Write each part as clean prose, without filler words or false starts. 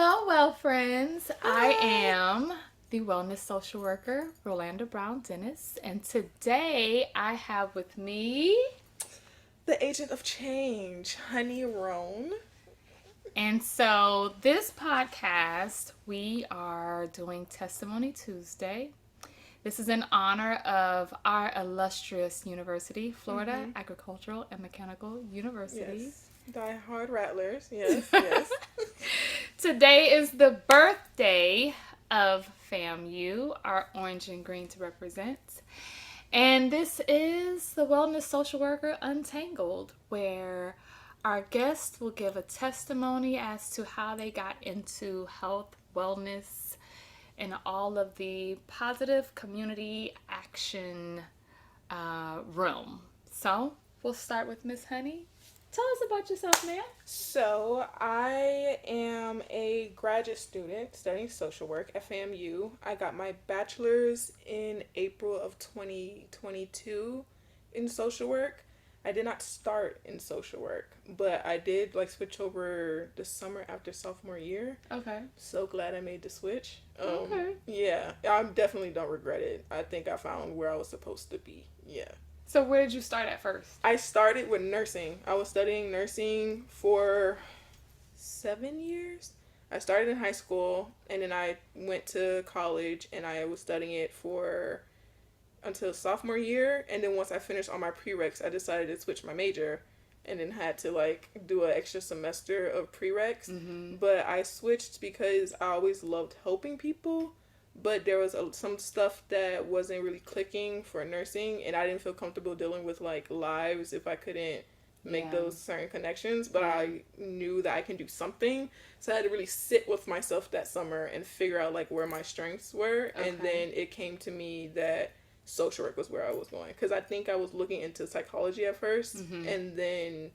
Hello, well, friends. I Hi. am the wellness social worker, Rolanda Brown Dennis, and today I have with me, The agent of change, honey Roan. and so this podcast, we are doing Testimony Tuesday. This is in honor of our illustrious university, Florida Agricultural and Mechanical University. Yes. Die hard rattlers. Yes, yes. Today is the birthday of FAMU, our orange and green to represent. And this is the Wellness Social Worker Untangled, where our guest will give a testimony as to how they got into health, wellness, and all of the positive community action realm. So we'll start with Miss Honey. Tell us about yourself, ma'am. So, I am a graduate student studying social work at FAMU. I got my bachelor's in April of 2022 in social work. I did not start in social work, but I did like switch over the summer after sophomore year. Okay. So glad I made the switch. Okay. Yeah, I definitely don't regret it. I think I found where I was supposed to be. Yeah. So where did you start at first? I started with nursing. I was studying nursing for 7 years. I started in high school and then I went to college and I was studying it for until sophomore year. And then once I finished all my prereqs, I decided to switch my major and then had to like do an extra semester of prereqs. But I switched because I always loved helping people, but there was some stuff that wasn't really clicking for nursing, and I didn't feel comfortable dealing with like lives if I couldn't make those certain connections. But I knew that I can do something, so I had to really sit with myself that summer and figure out like where my strengths were. And then it came to me that social work was where I was going, because I think I was looking into psychology at 1st, and then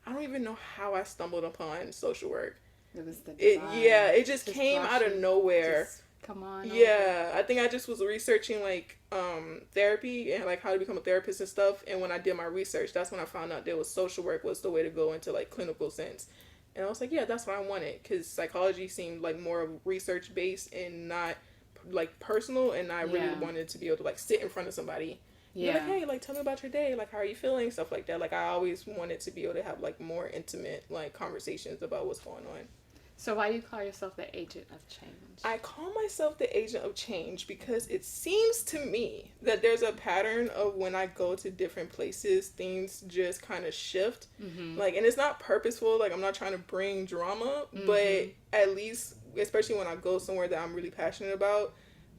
I don't even know how I stumbled upon social work. It was the it just came out of nowhere. Come on. Yeah, I think I just was researching like therapy and like how to become a therapist and stuff. And when I did my research, that's when I found out there was social work was the way to go into like clinical sense. And I was like, yeah, that's what I wanted, because psychology seemed like more of research based and not like personal. And I really wanted to be able to like sit in front of somebody. Yeah. Like, hey, like tell me about your day. Like, how are you feeling? Stuff like that. Like, I always wanted to be able to have like more intimate like conversations about what's going on. So why do you call yourself the agent of change? I call myself the agent of change because it seems to me that there's a pattern of when I go to different places, things just kind of shift. Like, and it's not purposeful. Like, I'm not trying to bring drama, but at least, especially when I go somewhere that I'm really passionate about,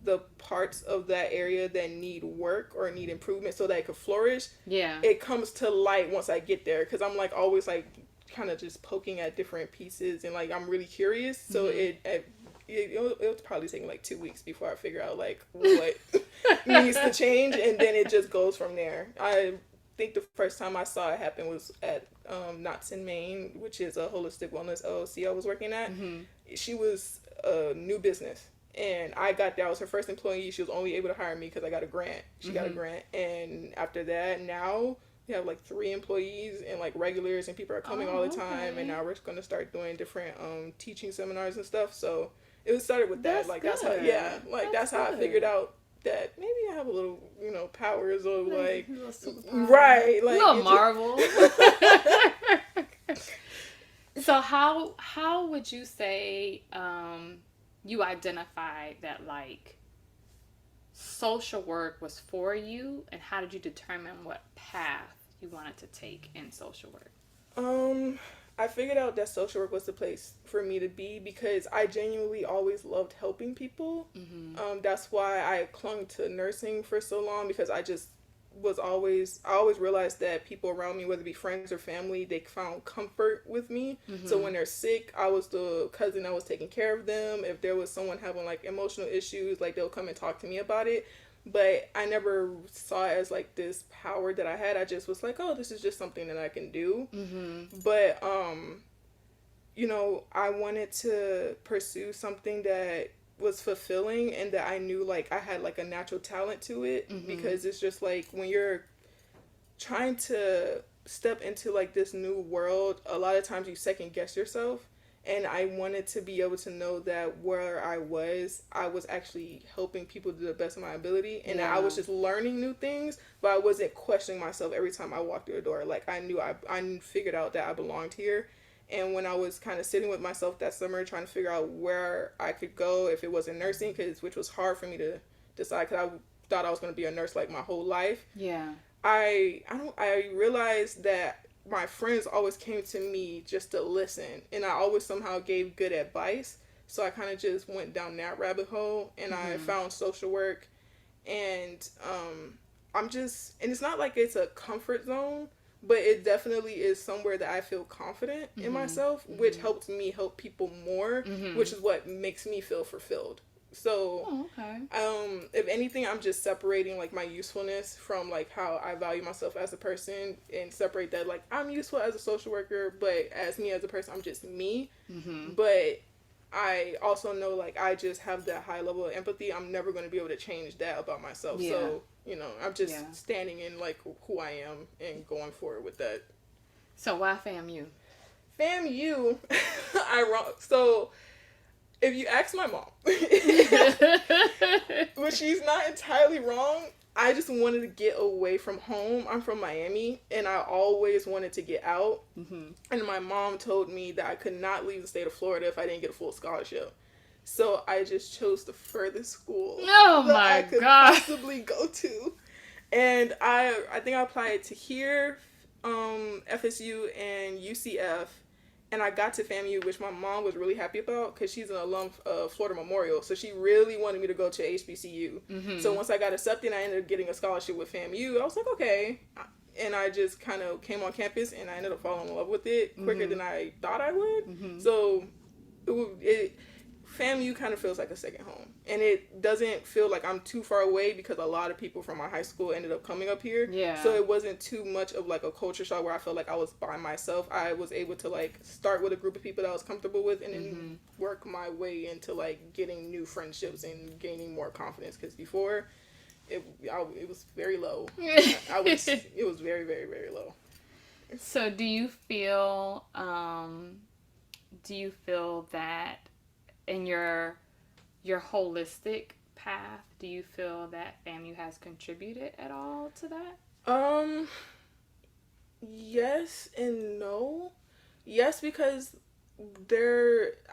the parts of that area that need work or need improvement so that it could flourish, it comes to light once I get there. Because I'm like always like kind of just poking at different pieces, and like I'm really curious. So it'll probably take like 2 weeks before I figure out like what needs to change, and then it just goes from there. I think the first time I saw it happen was at Knott's in Maine, which is a holistic wellness LLC I was working at. She was a new business, and I got there. I was her first employee. She was only able to hire me because I got a grant. She got a grant, and after that, now we have like 3 employees and like regulars, and people are coming all the time. And now we're going to start doing different teaching seminars and stuff. So it started with that. Like, that's how, that's how I figured out that maybe I have a little, powers of like, right, like little Marvel. So how would you say you identified that like social work was for you, and how did you determine what path you wanted to take in social work? I figured out that social work was the place for me to be because I genuinely always loved helping people. That's why I clung to nursing for so long, because I always realized that people around me, whether it be friends or family, they found comfort with me. So when they're sick, I was the cousin that was taking care of them. If there was someone having like emotional issues, like they'll come and talk to me about it. But I never saw it as like this power that I had. I just was like, oh, this is just something that I can do. But I wanted to pursue something that was fulfilling and that I knew like I had like a natural talent to it, because it's just like when you're trying to step into like this new world, a lot of times you second guess yourself, And I wanted to be able to know that where I was actually helping people to the best of my ability, and that I was just learning new things, but I wasn't questioning myself every time I walked through the door. Like, I knew I figured out that I belonged here. And when I was kind of sitting with myself that summer, trying to figure out where I could go if it wasn't nursing, which was hard for me to decide, because I thought I was going to be a nurse like my whole life. Yeah. I realized that my friends always came to me just to listen, and I always somehow gave good advice. So I kind of just went down that rabbit hole, and I found social work, and and it's not like it's a comfort zone, but it definitely is somewhere that I feel confident in myself, which helps me help people more, which is what makes me feel fulfilled. So, if anything, I'm just separating like my usefulness from like how I value myself as a person, and separate that like I'm useful as a social worker, but as me as a person, I'm just me. But I also know like I just have that high level of empathy. I'm never going to be able to change that about myself. Yeah. So, I'm just standing in like who I am and going forward with that. So why FAMU? FAMU, so if you ask my mom, but she's not entirely wrong. I just wanted to get away from home. I'm from Miami, and I always wanted to get out. And my mom told me that I could not leave the state of Florida if I didn't get a full scholarship. So I just chose the furthest school I could possibly go to. And I think I applied to here, FSU, and UCF. And I got to FAMU, which my mom was really happy about, because she's an alum of Florida Memorial. So she really wanted me to go to HBCU. So once I got accepted, I ended up getting a scholarship with FAMU. I was like, okay. And I just kind of came on campus, and I ended up falling in love with it quicker than I thought I would. So FAMU kind of feels like a second home. And it doesn't feel like I'm too far away, because a lot of people from my high school ended up coming up here. Yeah. So it wasn't too much of like a culture shock where I felt like I was by myself. I was able to like start with a group of people that I was comfortable with, and then work my way into like getting new friendships and gaining more confidence. Because before, it was very low. It was very, very, very low. So do you feel that in your holistic path, do you feel that FAMU has contributed at all to that? Yes and no. Yes, because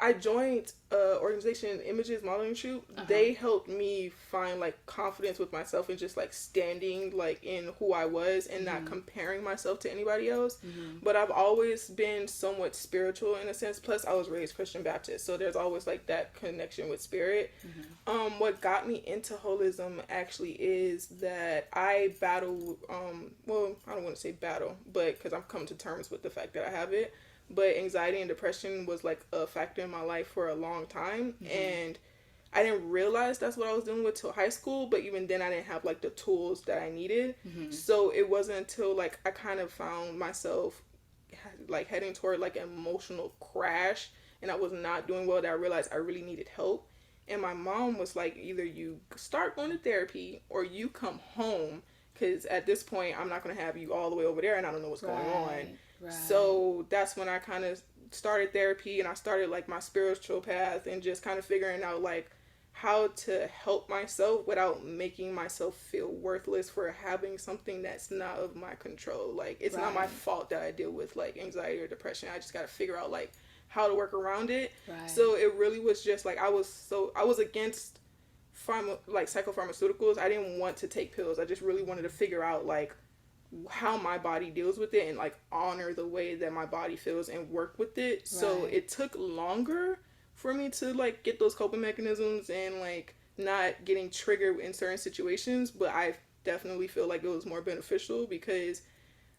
I joined organization Images Modeling Shoot. They helped me find like confidence with myself, and just like standing like in who I was, and not comparing myself to anybody else. But I've always been somewhat spiritual in a sense. Plus I was raised Christian Baptist, so there's always like that connection with spirit. What got me into holism actually is that I battle, well, I don't want to say battle, but because I'm coming to terms with the fact that I have it. But anxiety and depression was like a factor in my life for a long time. And I didn't realize that's what I was dealing with till high school. But even then I didn't have like the tools that I needed. So it wasn't until like I kind of found myself like heading toward like an emotional crash, and I was not doing well, that I realized I really needed help. And my mom was like, either you start going to therapy or you come home, because at this point I'm not going to have you all the way over there and I don't know what's going on. Right. So that's when I kind of started therapy, and I started like my spiritual path, and just kind of figuring out like how to help myself without making myself feel worthless for having something that's not of my control. Like, it's not my fault that I deal with like anxiety or depression. I just got to figure out like how to work around it. So it really was just like I was against psychopharmaceuticals. I didn't want to take pills. I just really wanted to figure out like how my body deals with it, and like honor the way that my body feels and work with it. So it took longer for me to like get those coping mechanisms and like not getting triggered in certain situations, but I definitely feel like it was more beneficial, because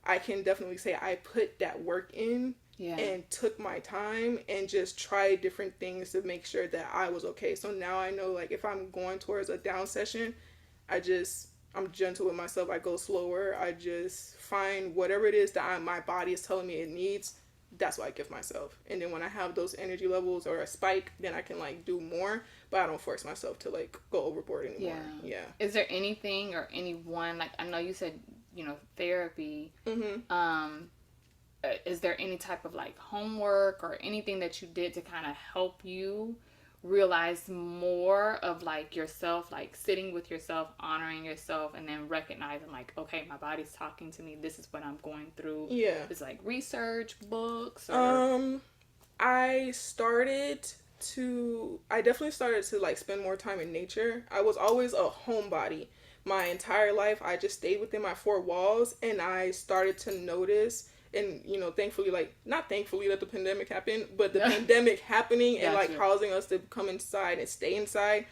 I can definitely say I put that work in and took my time and just tried different things to make sure that I was okay. So now I know like if I'm going towards a down session, I'm gentle with myself. I go slower. I just find whatever it is that my body is telling me it needs. That's what I give myself. And then when I have those energy levels or a spike, then I can like do more. But I don't force myself to like go overboard anymore. Yeah. Is there anything or anyone, like I know you said, therapy. Is is there any type of like homework or anything that you did to kind of help you realize more of like yourself, like sitting with yourself, honoring yourself, and then recognizing like, okay, my body's talking to me, this is what I'm going through? Yeah. It's like research, books, or I definitely started to like spend more time in nature. I was always a homebody. My entire life I just stayed within my four walls, and I started to notice, and thankfully, like not thankfully that the pandemic happened, but the pandemic happening and like causing us to come inside and stay inside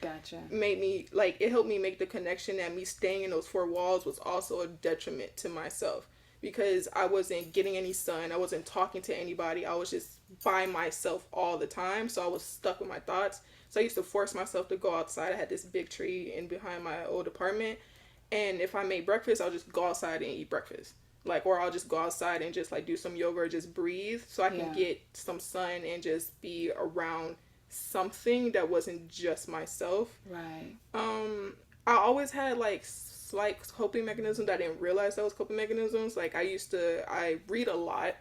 made me like, it helped me make the connection that me staying in those four walls was also a detriment to myself, because I wasn't getting any sun, I wasn't talking to anybody, I was just by myself all the time, so I was stuck with my thoughts. So I used to force myself to go outside. I had this big tree in behind my old apartment, and if I made breakfast, I'll just go outside and eat breakfast. Like, or I'll just go outside and just like do some yoga or just breathe so I can get some sun and just be around something that wasn't just myself. Right. I always had like slight coping mechanisms that I didn't realize that was coping mechanisms. Like I read a lot,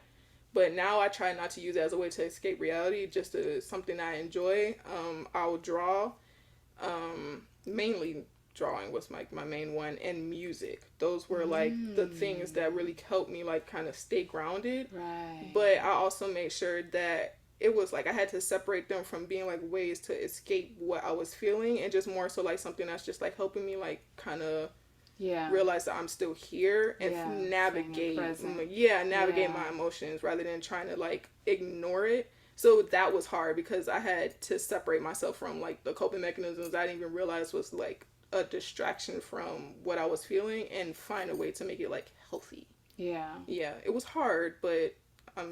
but now I try not to use it as a way to escape reality, just to something I enjoy. I'll draw. Mainly drawing was my main one, and music. Those were like the things that really helped me like kind of stay grounded. Right. But I also made sure that it was like I had to separate them from being like ways to escape what I was feeling, and just more so like something that's just like helping me like kind of realize that I'm still here and navigate my emotions rather than trying to like ignore it. So that was hard because I had to separate myself from like the coping mechanisms I didn't even realize was like a distraction from what I was feeling, and find a way to make it like healthy. Yeah, it was hard, but I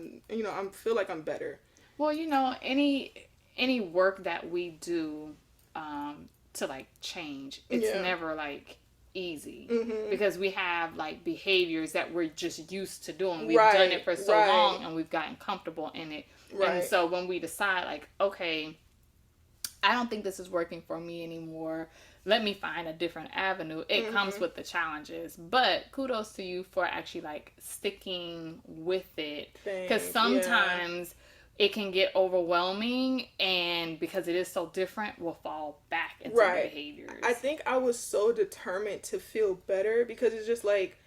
feel like I'm better. Well, any work that we do to like change, it's never like easy, because we have like behaviors that we're just used to doing. We've done it for so long, and we've gotten comfortable in it. And so when we decide like, okay, I don't think this is working for me anymore, let me find a different avenue, it comes with the challenges. But kudos to you for actually like sticking with it, because sometimes it can get overwhelming, and because it is so different, we'll fall back into the behaviors. I think I was so determined to feel better, because it's just like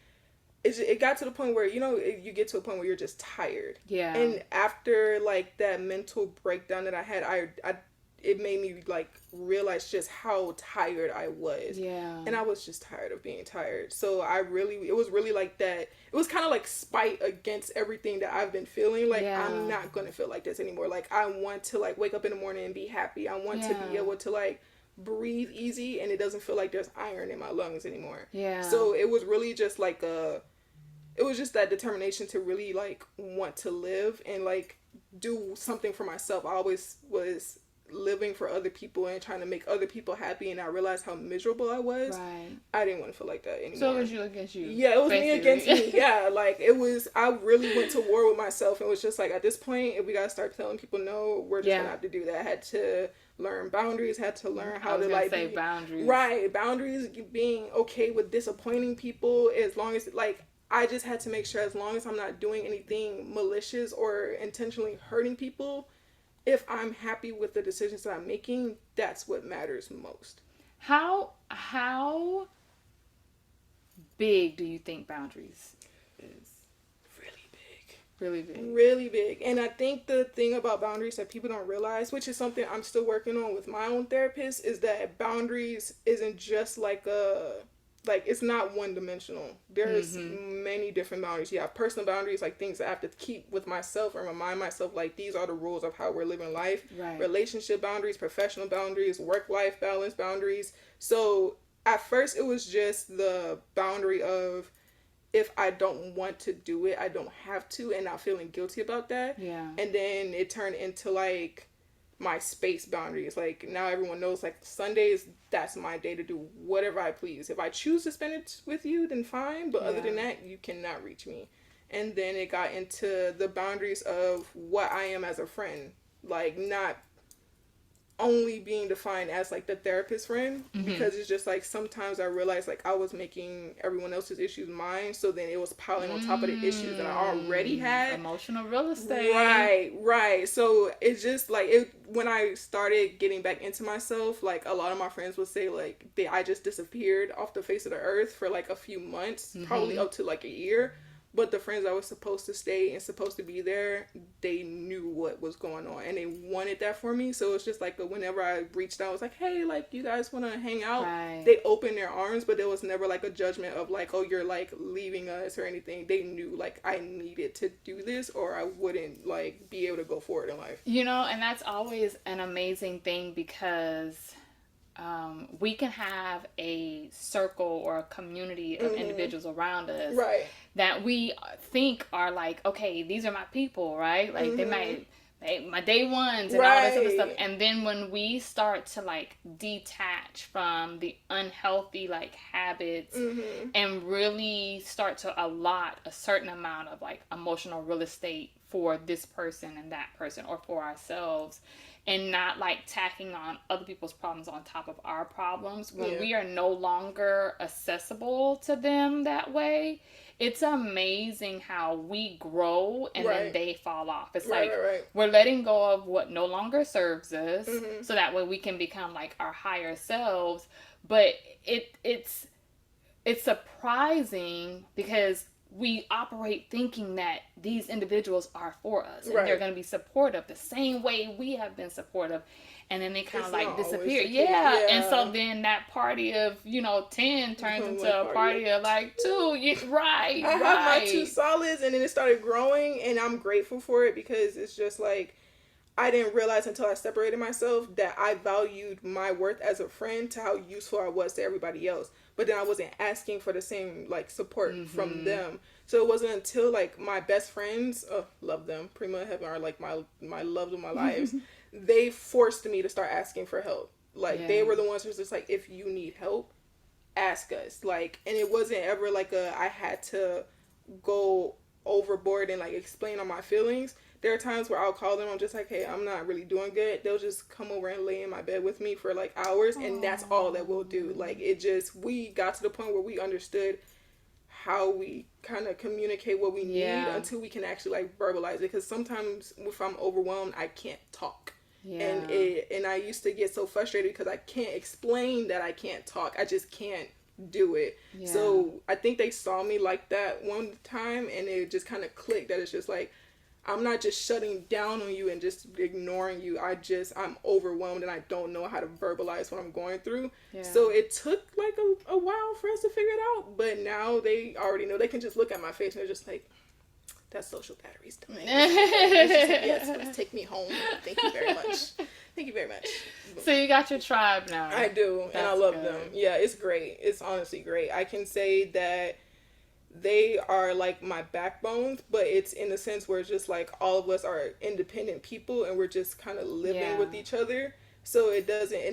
it got to the point where you get to a point where you're just tired. And after like that mental breakdown that I had, I it made me like realize just how tired I was. And I was just tired of being tired. So it was really like that. It was kind of like spite against everything that I've been feeling. Like, I'm not going to feel like this anymore. Like, I want to like wake up in the morning and be happy. I want to be able to like breathe easy, and it doesn't feel like there's iron in my lungs anymore. So it was really just like it was just that determination to really like want to live and like do something for myself. I always was living for other people and trying to make other people happy, and I realized how miserable I was. I didn't want to feel like that anymore. So it was you against you? Yeah, it was me against me. Yeah, like it was, I really went to war with myself, and was just like, at this point, if we gotta start telling people no, we're just gonna have to do that. I had to learn boundaries, had to learn how to like say boundaries. Boundaries, being okay with disappointing people, as long as like I just had to make sure, as long as I'm not doing anything malicious or intentionally hurting people, if I'm happy with the decisions that I'm making, that's what matters most. How big do you think boundaries is? Really big. Really big. And I think the thing about boundaries that people don't realize, which is something I'm still working on with my own therapist, is that boundaries isn't just like it's not one dimensional. There's many different boundaries. You have personal boundaries, like things I have to keep with myself or remind myself, like these are the rules of how we're living life. Relationship boundaries, professional boundaries, work-life balance boundaries. So at first it was just the boundary of, if I don't want to do it, I don't have to, and not feeling guilty about that. And then it turned into like my space boundaries. Like now everyone knows, like Sundays, that's my day to do whatever I please. If I choose to spend it with you, then fine, but other than that, you cannot reach me. And then it got into the boundaries of what I am as a friend. Like, not only being defined as like the therapist friend, because it's just like sometimes I realized like I was making everyone else's issues mine, so then it was piling on top of the issues that I already had. Emotional real estate. Right. So it's just like when I started getting back into myself, like a lot of my friends would say like I just disappeared off the face of the earth for like a few months, probably up to like a year. But the friends that were supposed to stay and supposed to be there, they knew what was going on and they wanted that for me. So it's just like whenever I reached out, I was like, hey, like, you guys want to hang out? Right. They opened their arms, but there was never like a judgment of like, oh, you're like leaving us or anything. They knew like I needed to do this or I wouldn't like be able to go forward in life. You know, and that's always an amazing thing because we can have a circle or a community of individuals around us, right, that we think are like, okay, these are my people, right? Like they my day ones and all this other stuff. And then when we start to like detach from the unhealthy like habits and really start to allot a certain amount of like emotional real estate for this person and that person or for ourselves, and not like tacking on other people's problems on top of our problems, when we are no longer accessible to them that way, it's amazing how we grow and then they fall off. It's like we're letting go of what no longer serves us so that way we can become like our higher selves. But it's surprising because we operate thinking that these individuals are for us and they're going to be supportive the same way we have been supportive, and then they kind of like disappear. And so then that party of 10 turns into a party of like 2. I have my 2 solids, and then it started growing, and I'm grateful for it because it's just like I didn't realize until I separated myself that I valued my worth as a friend to how useful I was to everybody else. But then I wasn't asking for the same like support from them. So it wasn't until like my best friends, love them, Prima and Heaven are like my love of my lives. They forced me to start asking for help. Like they were the ones who was just like, if you need help, ask us. Like, and it wasn't ever like I had to go overboard and like explain on my feelings. There are times where I'll call them, I'm just like, hey, I'm not really doing good. They'll just come over and lay in my bed with me for like hours, and that's all that we'll do. Like, we got to the point where we understood how we kind of communicate what we need until we can actually like verbalize it. Because sometimes if I'm overwhelmed, I can't talk. And I used to get so frustrated because I can't explain that I can't talk. I just can't do it. So I think they saw me like that one time, and it just kind of clicked that it's just like, I'm not just shutting down on you and just ignoring you. I'm overwhelmed and I don't know how to verbalize what I'm going through. So it took like a while for us to figure it out. But now they already know. They can just look at my face and they're just like, that's social batteries. Yes, let's take me home. Thank you very much. Thank you very much. So you got your tribe now. I do. And I love them. Yeah, it's great. It's honestly great. I can say that they are like my backbones, but it's in the sense where it's just like all of us are independent people and we're just kind of living with each other. So it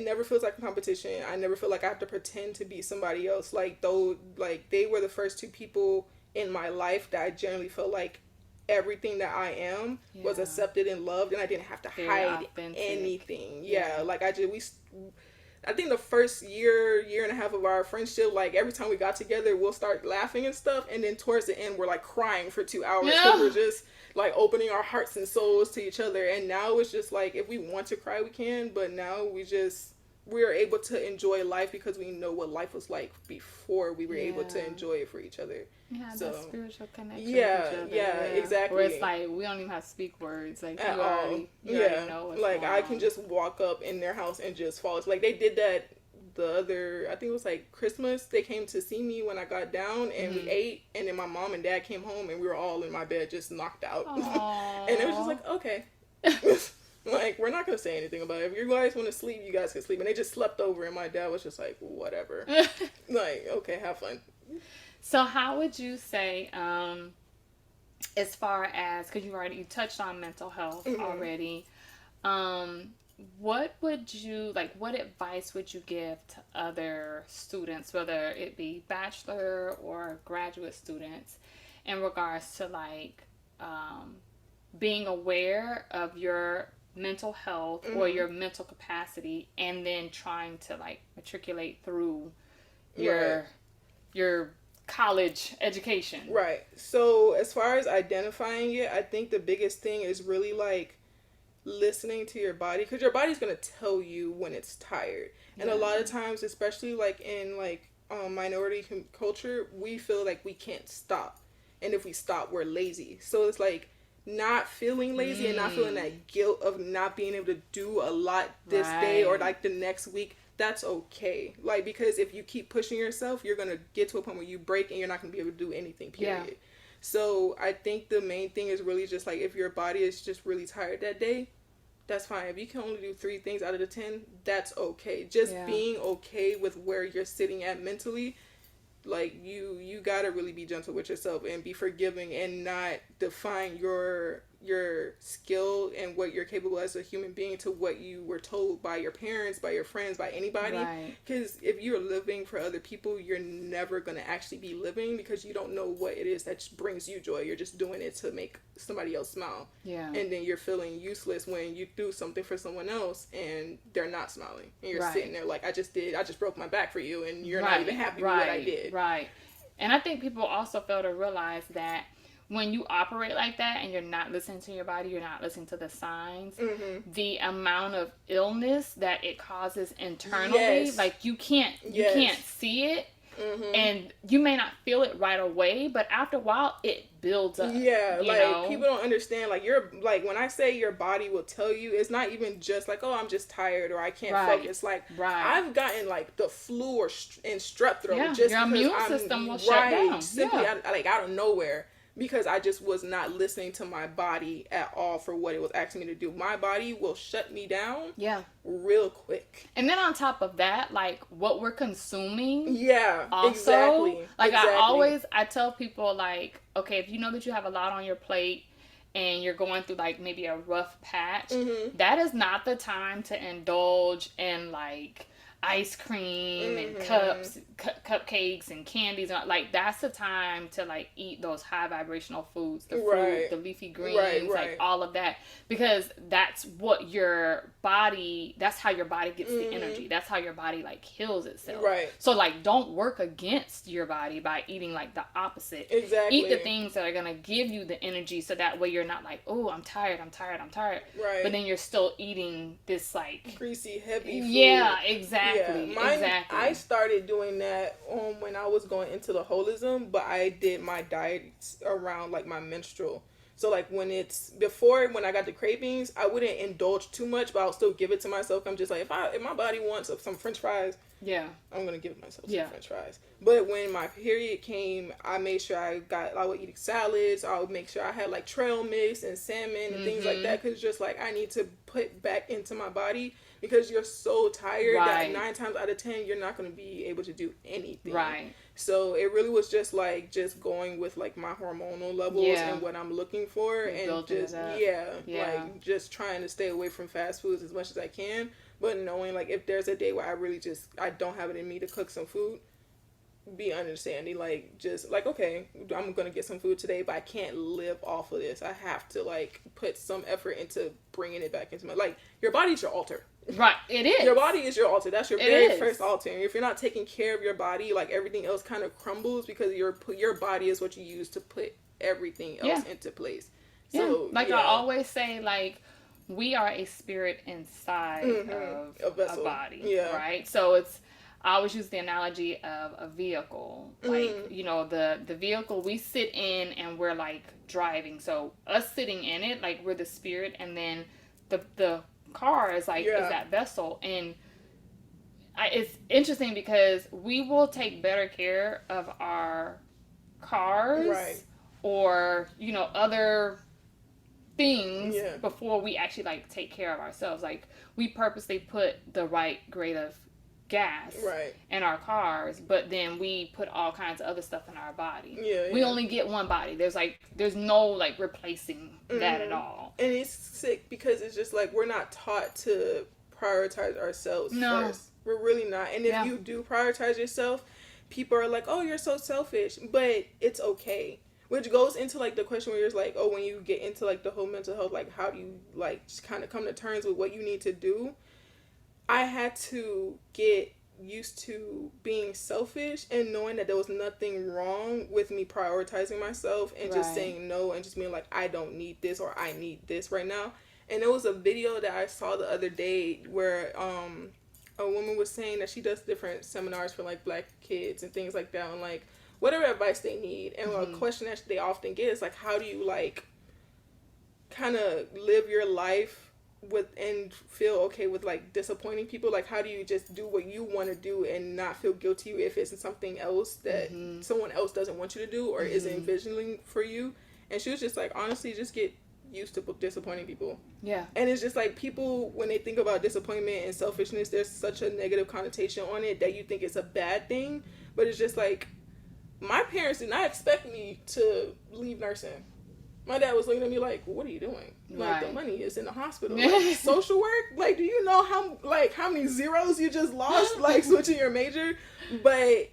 never feels like a competition. I never feel like I have to pretend to be somebody else. Like they were the first 2 people in my life that I generally felt like everything that I am was accepted and loved, and I didn't have to hide anything. Like I think the first year and a half of our friendship, like every time we got together, we'll start laughing and stuff. And then towards the end, we're like crying for 2 hours because we're just like opening our hearts and souls to each other. And now it's just like, if we want to cry, we can. But now we are able to enjoy life because we know what life was like before we were able to enjoy it for each other. That spiritual connection. Exactly. Where it's like we don't even have to speak words, like you already know what's like going I on. can just walk up in their house and just fall. It's like they did that the other, I think it was like Christmas. They came to see me when I got down, and we ate, and then my mom and dad came home, and we were all in my bed just knocked out. And it was just like, okay. Like, we're not going to say anything about it. If you guys want to sleep, you guys can sleep. And they just slept over, and my dad was just like, whatever. Like, okay, have fun. So how would you say, as far as, because you touched on mental health already, what advice would you give to other students, whether it be bachelor or graduate students, in regards to like being aware of your mental health or your mental capacity, and then trying to like matriculate through your college education. Right. So as far as identifying it, I think the biggest thing is really like listening to your body, because your body's going to tell you when it's tired. And a lot of times, especially like in like minority culture, we feel like we can't stop, and if we stop, we're lazy. So it's like not feeling lazy and not feeling that guilt of not being able to do a lot this day or like the next week. That's okay. Like, because if you keep pushing yourself, you're gonna get to a point where you break and you're not gonna be able to do anything, period. So I think the main thing is really just like, if your body is just really tired that day, that's fine. If you can only do 3 things out of the 10, that's okay. Just being okay with where you're sitting at mentally. Like, you gotta really be gentle with yourself and be forgiving, and not define your skill and what you're capable as a human being to what you were told by your parents, by your friends, by anybody. Because if you're living for other people, you're never gonna actually be living, because you don't know what it is that brings you joy. You're just doing it to make somebody else smile. And then you're feeling useless when you do something for someone else and they're not smiling, and you're sitting there like, I just broke my back for you, and you're not even happy with what I did. And I think people also fail to realize that when you operate like that and you're not listening to your body, you're not listening to the signs, the amount of illness that it causes internally, like you can't see it, and you may not feel it right away, but after a while it builds up. People don't understand, like, you're like, when I say your body will tell you, it's not even just like, oh, I'm just tired or I can't focus. Like, I've gotten like the flu or and strep throat just your because immune system will shut down simply out of nowhere, because I just was not listening to my body at all for what it was asking me to do. My body will shut me down real quick. And then on top of that, like, what we're consuming also, exactly. I tell people, like, okay, if you know that you have a lot on your plate and you're going through like maybe a rough patch, that is not the time to indulge in like ice cream and cupcakes and candies. Like, that's the time to like eat those high vibrational foods, the fruit, the leafy greens, like all of that, because that's what your body, that's how your body gets the energy. That's how your body like heals itself. So like, don't work against your body by eating like the opposite. Eat the things that are gonna give you the energy, so that way you're not like, oh, I'm tired. But then you're still eating this like greasy, heavy food. Exactly. I started doing that when I was going into the holism, but I did my diet around like my menstrual. So like, when I got the cravings, I wouldn't indulge too much, but I'll still give it to myself. I'm just like, if my body wants some French fries, I'm gonna give myself some French fries. But when my period came, I made sure I would eat salads. I would make sure I had like trail mix and salmon and things like that, because just like, I need to put back into my body, because you're so tired that 9 times out of 10 you're not going to be able to do anything. So it really was just going with like my hormonal levels and what I'm looking for, and just like just trying to stay away from fast foods as much as I can, but knowing like, if there's a day where I don't have it in me to cook some food, be understanding, like, just like, okay, I'm gonna get some food today, but I can't live off of this. I have to like put some effort into bringing it back into my, like, your body's your altar. It is. Your body is your altar. That's your very first altar. And if you're not taking care of your body, like, everything else kind of crumbles, because your body is what you use to put everything else into place. So I always say, like, we are a spirit inside of a body, right? So I always use the analogy of a vehicle. Like, you know, the vehicle we sit in and we're like driving. So us sitting in it, like, we're the spirit, and then the car is like is that vessel. And it's interesting because we will take better care of our cars or, you know, other things before we actually like take care of ourselves. Like, we purposely put the right grade of gas in our cars, but then we put all kinds of other stuff in our body. We only get one body. There's no like replacing that at all. And it's sick, because it's just like, we're not taught to prioritize ourselves first. We're really not. And if you do prioritize yourself, people are like, oh, you're so selfish, but it's okay. which goes into like the question where you're like, oh, when you get into like the whole mental health, like how do you like just kind of come to terms with what you need to do. I had to get used to being selfish and knowing that there was nothing wrong with me prioritizing myself and just saying no and just being like, I don't need this or I need this right now. And there was a video that I saw the other day where a woman was saying that she does different seminars for like black kids and things like that, and like whatever advice they need. And a question that they often get is like, how do you like kind of live your life with and feel okay with like disappointing people? Like, how do you just do what you want to do and not feel guilty if it's something else that someone else doesn't want you to do or isn't envisioning for you? And she was just like, honestly, just get used to disappointing people. Yeah. And it's just like, people, when they think about disappointment and selfishness, there's such a negative connotation on it that you think it's a bad thing. But it's just like, my parents did not expect me to leave nursing. My dad was looking at me like, what are you doing? Like, the money is in the hospital. Like, social work? Like, do you know how many zeros you just lost, like, switching your major? But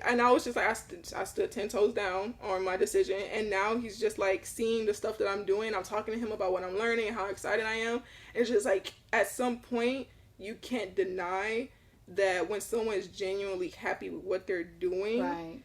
and I was just like, I stood 10 toes down on my decision. And now he's just like seeing the stuff that I'm doing. I'm talking to him about what I'm learning and how excited I am. And it's just like, at some point, you can't deny that when someone is genuinely happy with what they're doing,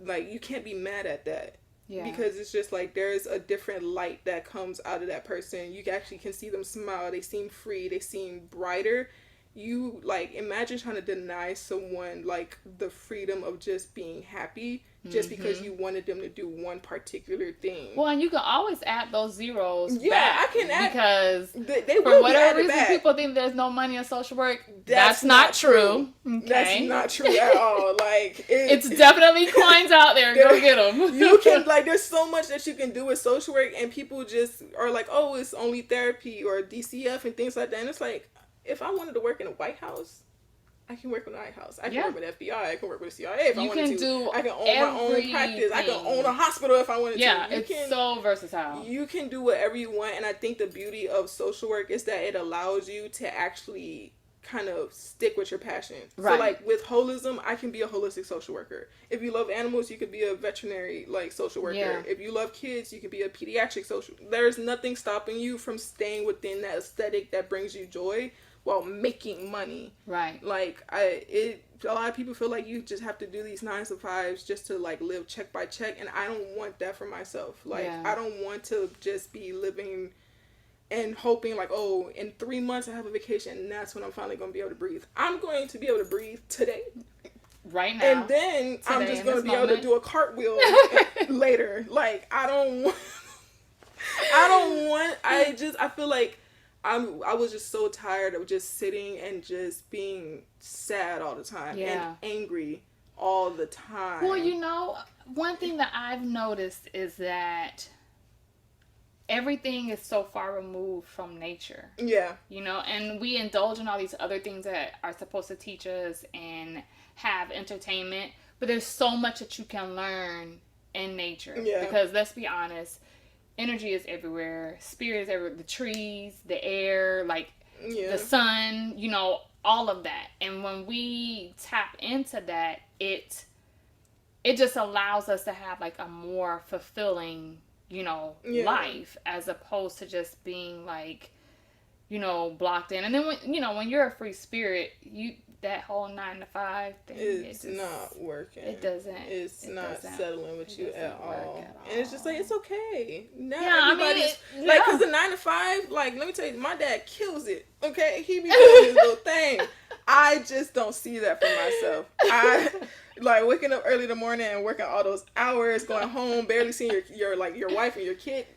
like, you can't be mad at that. Yeah. Because it's just like, there's a different light that comes out of that person. You actually can see them smile. They seem free. They seem brighter. You, like, imagine trying to deny someone, like, the freedom of just being happy just because you wanted them to do one particular thing. Well, and you can always add those zeros back. I can add. Because they for will whatever be reason, back. people think there's no money in social work. That's not true. Okay. That's not true at all. Like, it's definitely coins out there. Go get them. You can, like, there's so much that you can do with social work, and people just are like, oh, it's only therapy or DCF and things like that. And it's like, if I wanted to work in a White House, I can work in the White House. I can work with FBI. I can work with the CIA if I wanted to. I can own my own practice. I can own a hospital if I wanted to. Yeah, it's so versatile. You can do whatever you want, and I think the beauty of social work is that it allows you to actually kind of stick with your passion. Right. So, like, with holism, I can be a holistic social worker. If you love animals, you could be a veterinary, like, social worker. Yeah. If you love kids, you could be a pediatric social. There's nothing stopping you from staying within that aesthetic that brings you joy while making money. Right. Like, a lot of people feel like you just have to do these 9 to 5s just to, like, live check by check, and I don't want that for myself. Like, I don't want to just be living and hoping, like, oh, in 3 months I have a vacation, and that's when I'm finally going to be able to breathe. I'm going to be able to breathe today. Right now. And then I'm just going to be able to do a cartwheel later. Like, I feel like I was just so tired of just sitting and just being sad all the time and angry all the time. Well, you know, one thing that I've noticed is that everything is so far removed from nature. Yeah. You know, and we indulge in all these other things that are supposed to teach us and have entertainment, but there's so much that you can learn in nature. Yeah. Because let's be honest, energy is everywhere. Spirit is everywhere. The trees, the air, like the sun, you know, all of that. And when we tap into that, it just allows us to have like a more fulfilling, you know, life, as opposed to just being like, you know, blocked in. And then when you're a free spirit, that whole 9 to 5 thing, it's not working. It doesn't. It's not settling with you at all. And it's just like, it's okay. Now everybody's like, because the 9 to 5, like, let me tell you, my dad kills it. Okay, he be doing his little thing. I just don't see that for myself. I like waking up early in the morning and working all those hours, going home, barely seeing your wife and your kid.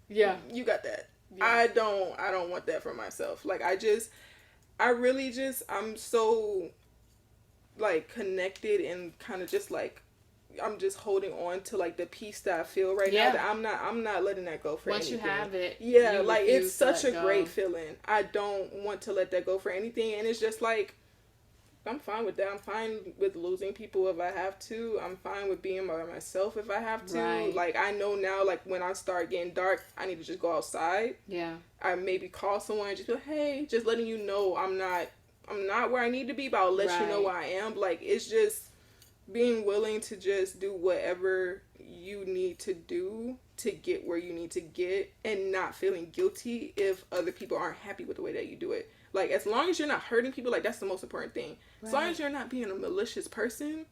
Yeah, you got that. Yeah. I don't want that for myself. Like, I'm so, like, connected and kind of just, like, I'm just holding on to, like, the peace that I feel right now, that I'm not letting that go for anything. Once you have it, yeah, like, it's such a great feeling. I don't want to let that go for anything, and it's just, like, I'm fine with that. I'm fine with losing people if I have to. I'm fine with being by myself if I have to. Right. Like, I know now, like, when I start getting dark, I need to just go outside. Yeah. I maybe call someone and just be like, hey, just letting you know I'm not where I need to be, but I'll let you know where I am. Like, it's just being willing to just do whatever you need to do to get where you need to get, and not feeling guilty if other people aren't happy with the way that you do it. Like, as long as you're not hurting people, like, that's the most important thing. Right. As long as you're not being a malicious person,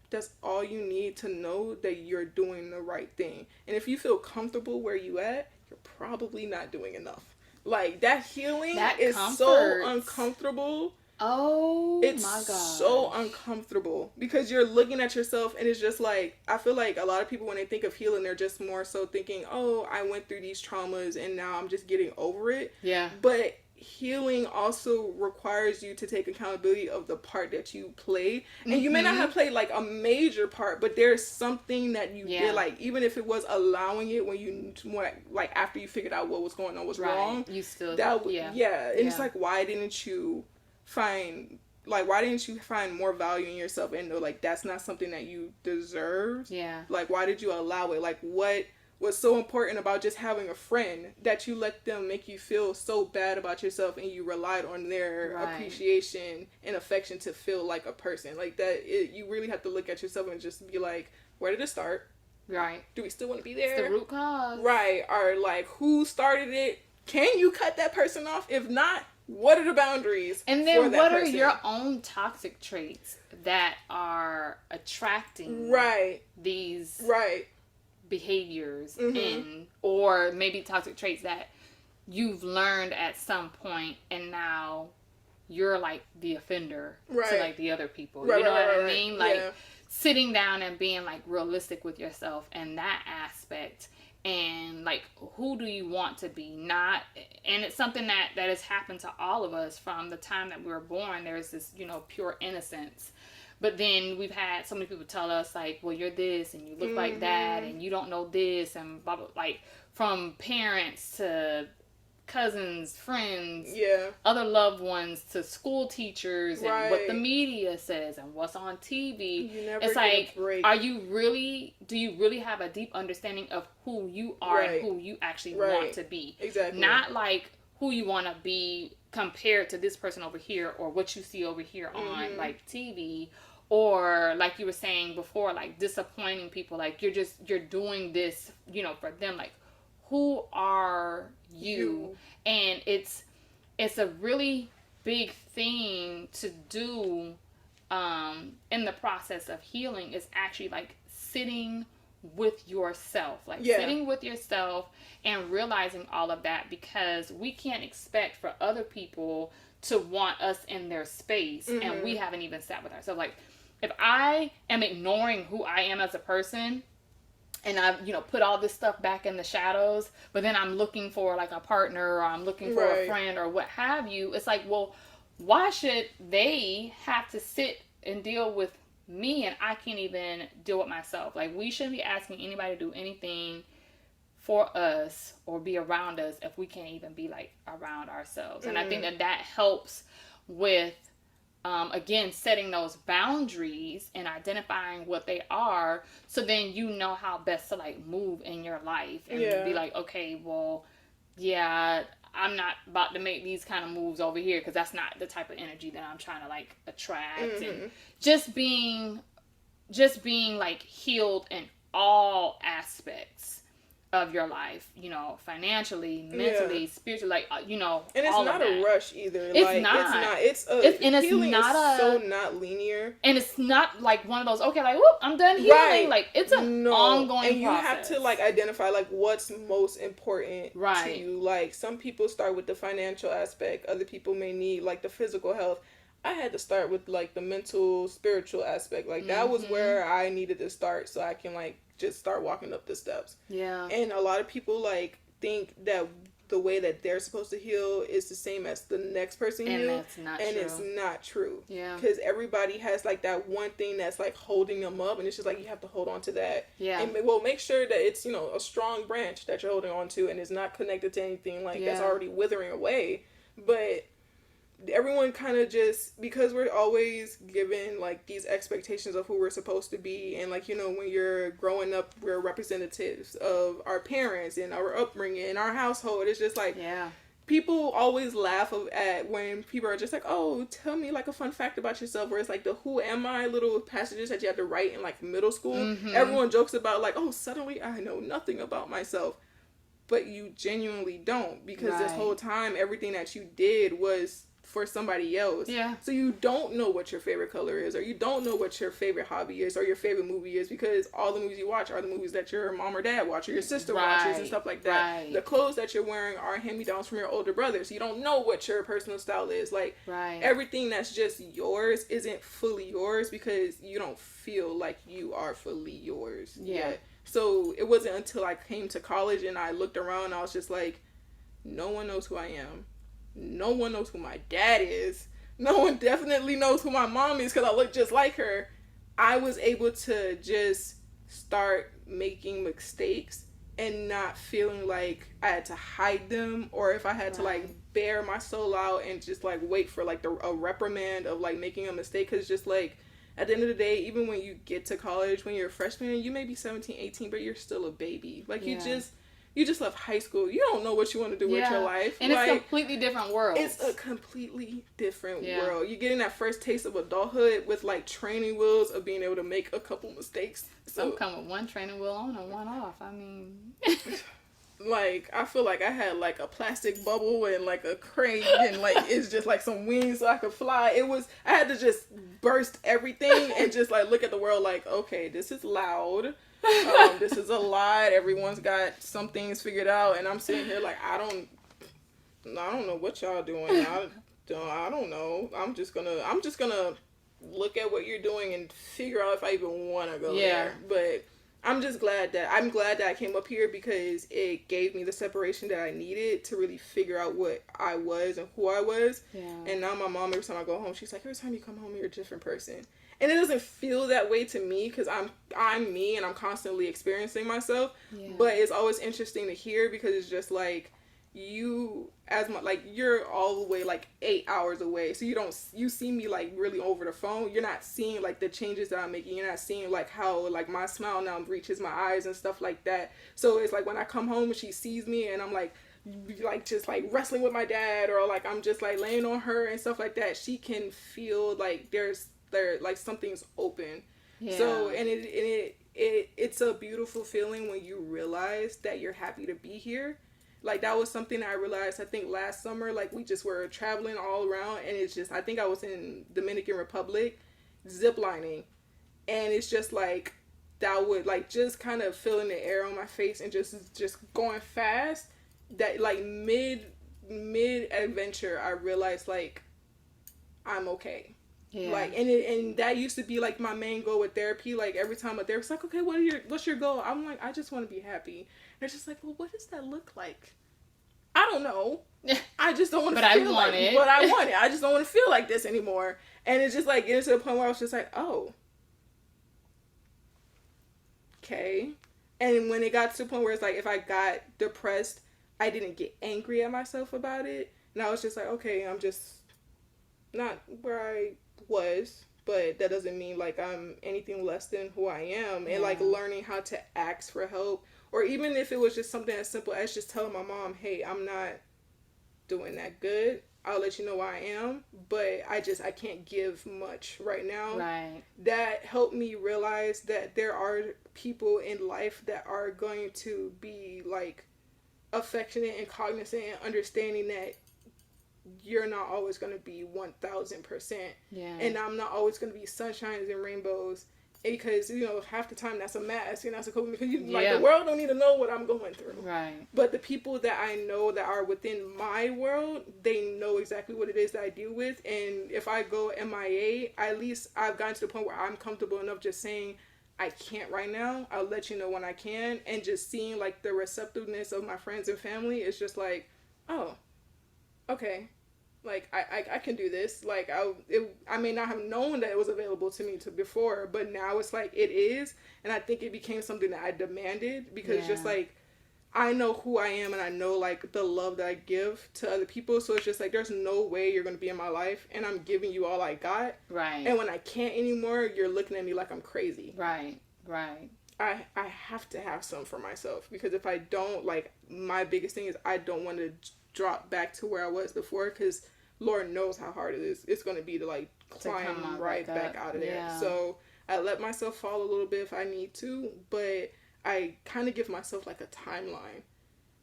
that's all you need to know that you're doing the right thing. And if you feel comfortable where you at, you're probably not doing enough. Like, that healing is so uncomfortable. Oh, it's my God. So uncomfortable because you're looking at yourself and it's just like, I feel like a lot of people, when they think of healing, they're just more so thinking, oh, I went through these traumas and now I'm just getting over it. Yeah. But healing also requires you to take accountability of the part that you played. And you may not have played like a major part, but there's something that you did, like, even if it was allowing it when you, like, after you figured out what was going on was wrong, you still, and it's like, why didn't you find more value in yourself and know, like, that's not something that you deserve? Like, why did you allow it? Like, what was so important about just having a friend that you let them make you feel so bad about yourself, and you relied on their appreciation and affection to feel like a person? Like, that, you really have to look at yourself and just be like, where did it start? Right. Do we still want to be there? It's the root cause. Right. Or, like, who started it? Can you cut that person off? If not, what are the boundaries? And then what are your own toxic traits that are attracting these behaviors in, or maybe toxic traits that you've learned at some point and now you're like the offender to like the other people. You know what I mean? Like sitting down and being like realistic with yourself in that aspect. And like, who do you want to be? Not, and it's something that has happened to all of us from the time that we were born. There's this, pure innocence. But then we've had so many people tell us, like, well, you're this and you look like that and you don't know this and blah, blah, like, from parents to cousins, friends, other loved ones, to school teachers, and what the media says and what's on TV. It's like, do you really have a deep understanding of who you are and who you actually want to be? Exactly. Not like who you want to be compared to this person over here, or what you see over here on like TV, or like you were saying before, like disappointing people. Like, you're doing this, for them. Like, who are you? And it's a really big thing to do in the process of healing, is actually like sitting with yourself, sitting with yourself and realizing all of that, because we can't expect for other people to want us in their space and we haven't even sat with ourselves. Like, if I am ignoring who I am as a person, and I, put all this stuff back in the shadows, but then I'm looking for like a partner, or I'm looking for a friend, or what have you. It's like, well, why should they have to sit and deal with me and I can't even deal with myself? Like, we shouldn't be asking anybody to do anything for us or be around us if we can't even be like around ourselves. And I think that helps with again, setting those boundaries and identifying what they are, so then you know how best to like move in your life and be like, okay, well, I'm not about to make these kind of moves over here, because that's not the type of energy that I'm trying to like attract. And just being like healed in all aspects of your life, financially, mentally, spiritually, and it's all not a rush either. It's not. Healing is so not linear, and it's not like one of those, okay, like, whoop, I'm done healing. Like, it's an ongoing and you process. have to like identify like what's most important to you. Like, some people start with the financial aspect, other people may need like the physical health. I had to start with like the mental, spiritual aspect. Like, that was where I needed to start, so I can like just start walking up the steps. And a lot of people like think that the way that they're supposed to heal is the same as the next person heals, and it's not true. Because everybody has like that one thing that's like holding them up, and it's just like, you have to hold on to that. And make sure that it's a strong branch that you're holding on to, and it's not connected to anything like that's already withering away. But everyone kind of just, because we're always given like these expectations of who we're supposed to be, and like, when you're growing up, we're representatives of our parents and our upbringing and our household. It's just like, people always laugh at when people are just like, oh, tell me like a fun fact about yourself, where it's like the who am I little passages that you have to write in like middle school. Everyone jokes about like, oh, suddenly I know nothing about myself. But you genuinely don't, because this whole time everything that you did was for somebody else. Yeah. So you don't know what your favorite color is, or you don't know what your favorite hobby is, or your favorite movie is, because all the movies you watch are the movies that your mom or dad watch, or your sister watches and stuff like that. Right. The clothes that you're wearing are hand-me-downs from your older brother, so you don't know what your personal style is. Like, everything that's just yours isn't fully yours because you don't feel like you are fully yours yet. So it wasn't until I came to college and I looked around and I was just like, no one knows who I am. No one knows who my dad is. No one definitely knows who my mom is because I look just like her. I was able to just start making mistakes and not feeling like I had to hide them, or if I had to like bear my soul out and just like wait for like a reprimand of like making a mistake. Because just like at the end of the day, even when you get to college, when you're a freshman, you may be 17, 18, but you're still a baby. Like you just left high school. You don't know what you want to do with your life. And like, it's a completely different world. It's a completely different world. You're getting that first taste of adulthood with like training wheels of being able to make a couple mistakes. Some come with one training wheel on and one off. I mean... Like, I feel like I had like a plastic bubble and like a crane and like it's just like some wings so I could fly. I had to just burst everything and just like look at the world like, okay, this is loud. This is a lot. Everyone's got some things figured out, and I'm sitting here like, I don't know what y'all doing. I don't know. I'm just gonna look at what you're doing and figure out if I even want to go there. But I'm glad that I came up here because it gave me the separation that I needed to really figure out what I was and who I was. Yeah. And now my mom, every time I go home, she's like, every time you come home, you're a different person. And it doesn't feel that way to me because I'm me and I'm constantly experiencing myself. Yeah. But it's always interesting to hear because it's just like you're all the way like 8 hours away. So you see me like really over the phone. You're not seeing like the changes that I'm making. You're not seeing like how like my smile now reaches my eyes and stuff like that. So it's like when I come home and she sees me and I'm like just like wrestling with my dad, or like I'm just like laying on her and stuff like that, she can feel like there's like something's open. Yeah. So and it's a beautiful feeling when you realize that you're happy to be here. Like that was something I realized I think last summer. Like we just were traveling all around, and it's just I think I was in Dominican Republic ziplining, and it's just like that would like just kind of feeling the air on my face and just going fast. That like mid adventure I realized like I'm okay. Yeah. Like and that used to be like my main goal with therapy. Like every time a therapist's like, okay, what's your goal? I'm like, I just want to be happy. And they're just like, well, what does that look like? I don't know. I just don't want to feel like it. But I want it. I just don't want to feel like this anymore. And it's just like getting to the point where I was just like, oh, okay. And when it got to the point where it's like if I got depressed, I didn't get angry at myself about it. And I was just like, okay, I'm just not where I was, but that doesn't mean like I'm anything less than who I am. And like learning how to ask for help, or even if it was just something as simple as just telling my mom, hey, I'm not doing that good, I'll let you know where I am, but I can't give much right now. Right. That helped me realize that there are people in life that are going to be like affectionate and cognizant and understanding that you're not always going to be 1000%. Yeah. And I'm not always going to be sunshines and rainbows, because half the time that's a mask and that's a coping, because like the world don't need to know what I'm going through. Right. But the people that I know that are within my world, they know exactly what it is that I deal with. And if I go MIA, at least I've gotten to the point where I'm comfortable enough just saying I can't right now. I'll let you know when I can. And just seeing like the receptiveness of my friends and family is just like, oh, okay. Like, I can do this. Like, I may not have known that it was available to me before, but now it's like, it is. And I think it became something that I demanded, because just like, I know who I am and I know like the love that I give to other people. So it's just like, there's no way you're going to be in my life and I'm giving you all I got. Right. And when I can't anymore, you're looking at me like I'm crazy. Right. Right. I have to have some for myself, because if I don't, like, my biggest thing is I don't want to drop back to where I was before, because Lord knows how hard it is. It's going to be to like climb right back out of there. Yeah. So I let myself fall a little bit if I need to, but I kind of give myself like a timeline.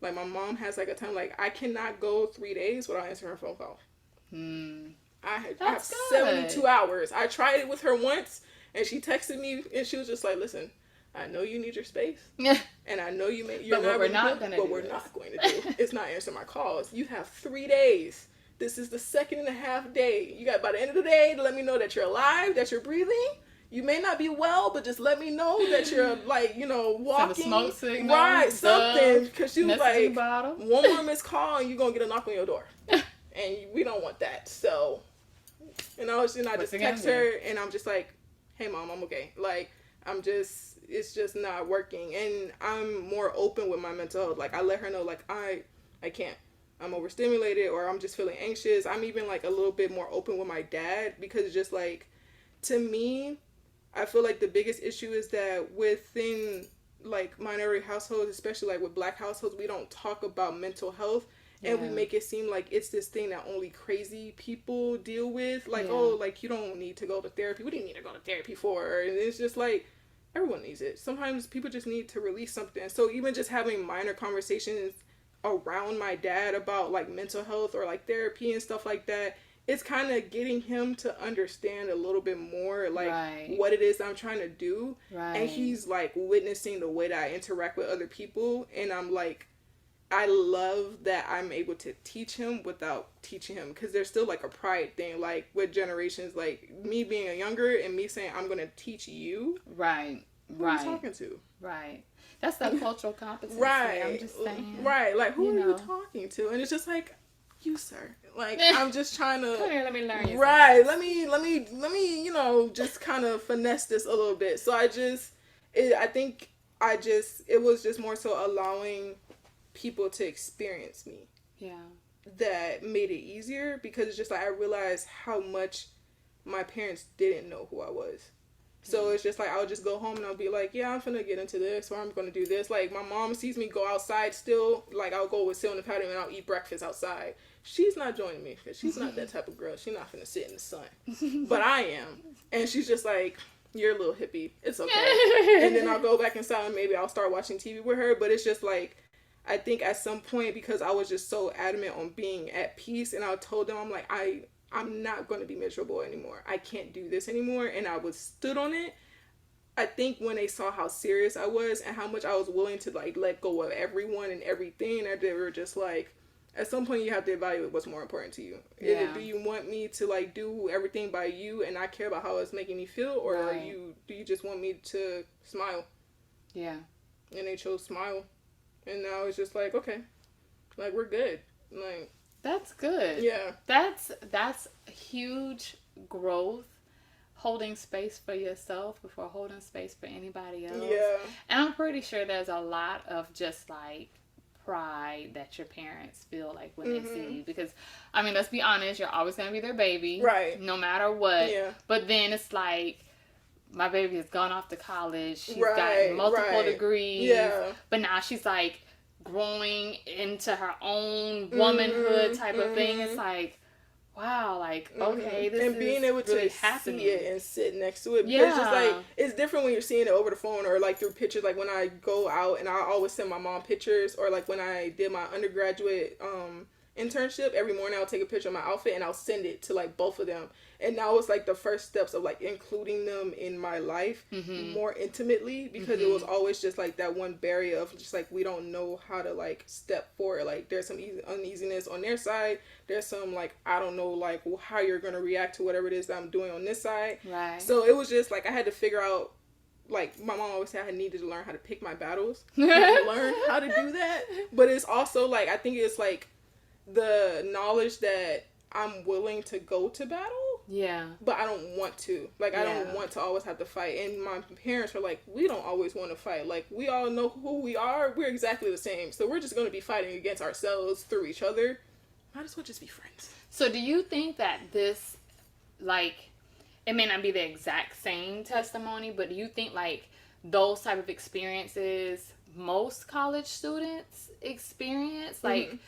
Like my mom has like a time, like I cannot go 3 days without answering her phone call. I have 72 hours. I tried it with her once, and she texted me, and she was just like, "Listen, I know you need your space, and I know you're but not we're really not good, gonna but do we're this. not going to do. It's not answering my calls. You have 3 days. This is the 2.5 day. You got by the end of the day to let me know that you're alive, that you're breathing. You may not be well, but just let me know that you're like, walking. Send a smoke signal, right, something." Because she was like, one more missed call, and you're gonna get a knock on your door, and we don't want that. So. And I just text her, and I'm just like, "Hey, Mom, I'm okay. Like, it's just not working." And I'm more open with my mental health. Like, I let her know, like, I can't. I'm overstimulated, or I'm just feeling anxious. I'm even, like, a little bit more open with my dad, because it's just, like, to me, I feel like the biggest issue is that within, like, minority households, especially, like, with Black households, we don't talk about mental health. And we make it seem like it's this thing that only crazy people deal with. Like, oh, like, you don't need to go to therapy. What do you need to go to therapy for? And it's just like, everyone needs it. Sometimes people just need to release something. So even just having minor conversations around my dad about, like, mental health or, like, therapy and stuff like that, it's kind of getting him to understand a little bit more, like, what it is I'm trying to do. And he's, like, witnessing the way that I interact with other people. And I'm, like, I love that I'm able to teach him without teaching him, because there's still like a pride thing, like with generations, like me being a younger and me saying I'm gonna teach you. Right. Who are you talking to? Right. That's the cultural competency. Right. I'm just saying. Right. Like, who are you talking to? And it's just like, you, sir. Like, I'm just trying to. Come here, let me learn you. Right. Let me. Just kind of finesse this a little bit. So I think it was just more so allowing people to experience me. Yeah. That made it easier, because it's just like I realized how much my parents didn't know who I was. So it's just like I'll just go home and I'll be like, yeah, I'm finna get into this, or I'm gonna do this. Like, my mom sees me go outside still. Like, I'll go sit on the patio and I'll eat breakfast outside. She's not joining me, because she's not that type of girl. She's not finna sit in the sun. But I am. And she's just like, you're a little hippie. It's okay. And then I'll go back inside and maybe I'll start watching TV with her. But it's just like, I think at some point, because I was just so adamant on being at peace, and I told them, I'm like, I'm not going to be miserable anymore. I can't do this anymore. And I was stood on it. I think when they saw how serious I was and how much I was willing to, like, let go of everyone and everything, that they were just like, at some point you have to evaluate what's more important to you. Yeah. Do you want me to, like, do everything by you and not care about how it's making me feel? Or do you just want me to smile? Yeah. And they chose smile. And now it's just like, okay, like, we're good. Like, that's good. Yeah. That's huge growth. Holding space for yourself before holding space for anybody else. Yeah. And I'm pretty sure there's a lot of just like pride that your parents feel like when they see you. Because, I mean, let's be honest, you're always going to be their baby. Right. No matter what. Yeah. But then it's like, my baby has gone off to college. She's got multiple degrees. Yeah. But now she's like growing into her own womanhood type of thing. It's like, wow, like, okay, this is and being able really to happening. see it and sit next to it. Because it's just like, it's different when you're seeing it over the phone or like through pictures. Like when I go out, and I always send my mom pictures, or like when I did my undergraduate internship, every morning I'll take a picture of my outfit and I'll send it to like both of them. And now it's like the first steps of like including them in my life more intimately, because it was always just like that one barrier of just like, we don't know how to like step forward. Like there's some uneasiness on their side. There's some like, I don't know, like how you're going to react to whatever it is that I'm doing on this side. Right. So it was just like, I had to figure out, like my mom always said, I needed to learn how to pick my battles. Learn how to do that. But it's also like, I think it's like the knowledge that I'm willing to go to battle. Yeah. But I don't want to. Like, I don't want to always have to fight. And my parents were like, we don't always want to fight. Like, we all know who we are. We're exactly the same. So we're just going to be fighting against ourselves through each other. Might as well just be friends. So do you think that this, like, it may not be the exact same testimony, but do you think, like, those type of experiences most college students experience? Like,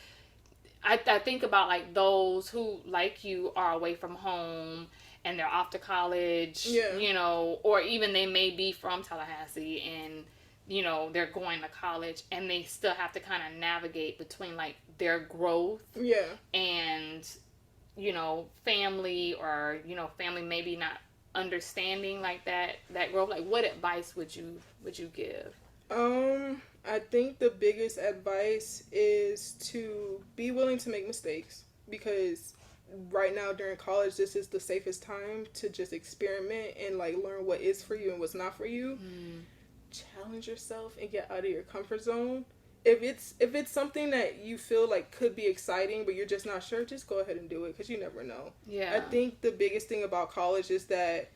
I think about like those who, like you, are away from home and they're off to college, Yeah. you know, or even they may be from Tallahassee and, you know, they're going to college and they still have to kind of navigate between like their growth Yeah. and, you know, family, or, you know, family maybe not understanding like that growth. Like, what advice would you give? I think the biggest advice is to be willing to make mistakes, because right now during college this is the safest time to just experiment and like learn what is for you and what's not for you. Challenge yourself and get out of your comfort zone. If it's something that you feel like could be exciting but you're just not sure, just go ahead and do it, because you never know. Yeah. I think the biggest thing about college is that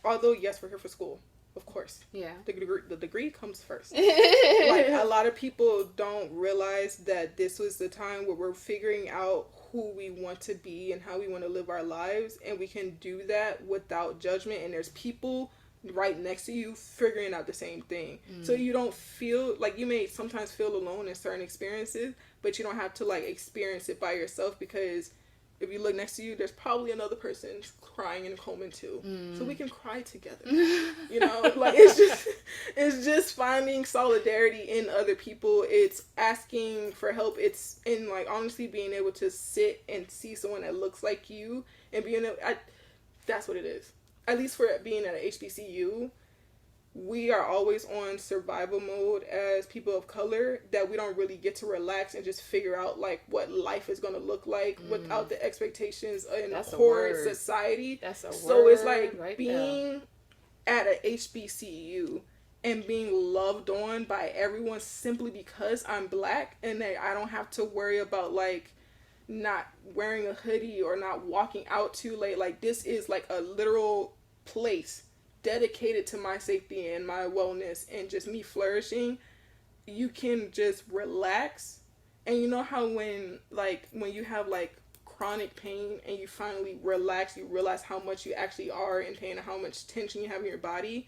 although yes, we're here for school, of course. Yeah. The degree comes first. Like, a lot of people don't realize that this was the time where we're figuring out who we want to be and how we want to live our lives, and we can do that without judgment, and there's people right next to you figuring out the same thing. So you don't feel like, you may sometimes feel alone in certain experiences, but you don't have to like experience it by yourself, because if you look next to you, there's probably another person crying in a coma too. So we can cry together. You know, like, it's just finding solidarity in other people. It's asking for help. It's in like honestly being able to sit and see someone that looks like you and being able, that's what it is. At least for being at a HBCU, we are always on survival mode as people of color, that we don't really get to relax and just figure out like what life is going to look like without the expectations in a horrid society. That's a so word. It's like right being at a HBCU and being loved on by everyone simply because I'm black, and that I don't have to worry about like not wearing a hoodie or not walking out too late. Like, this is like a literal place dedicated to my safety and my wellness and just me flourishing. You can just relax. And you know how when you have like chronic pain and you finally relax, you realize how much you actually are in pain and how much tension you have in your body.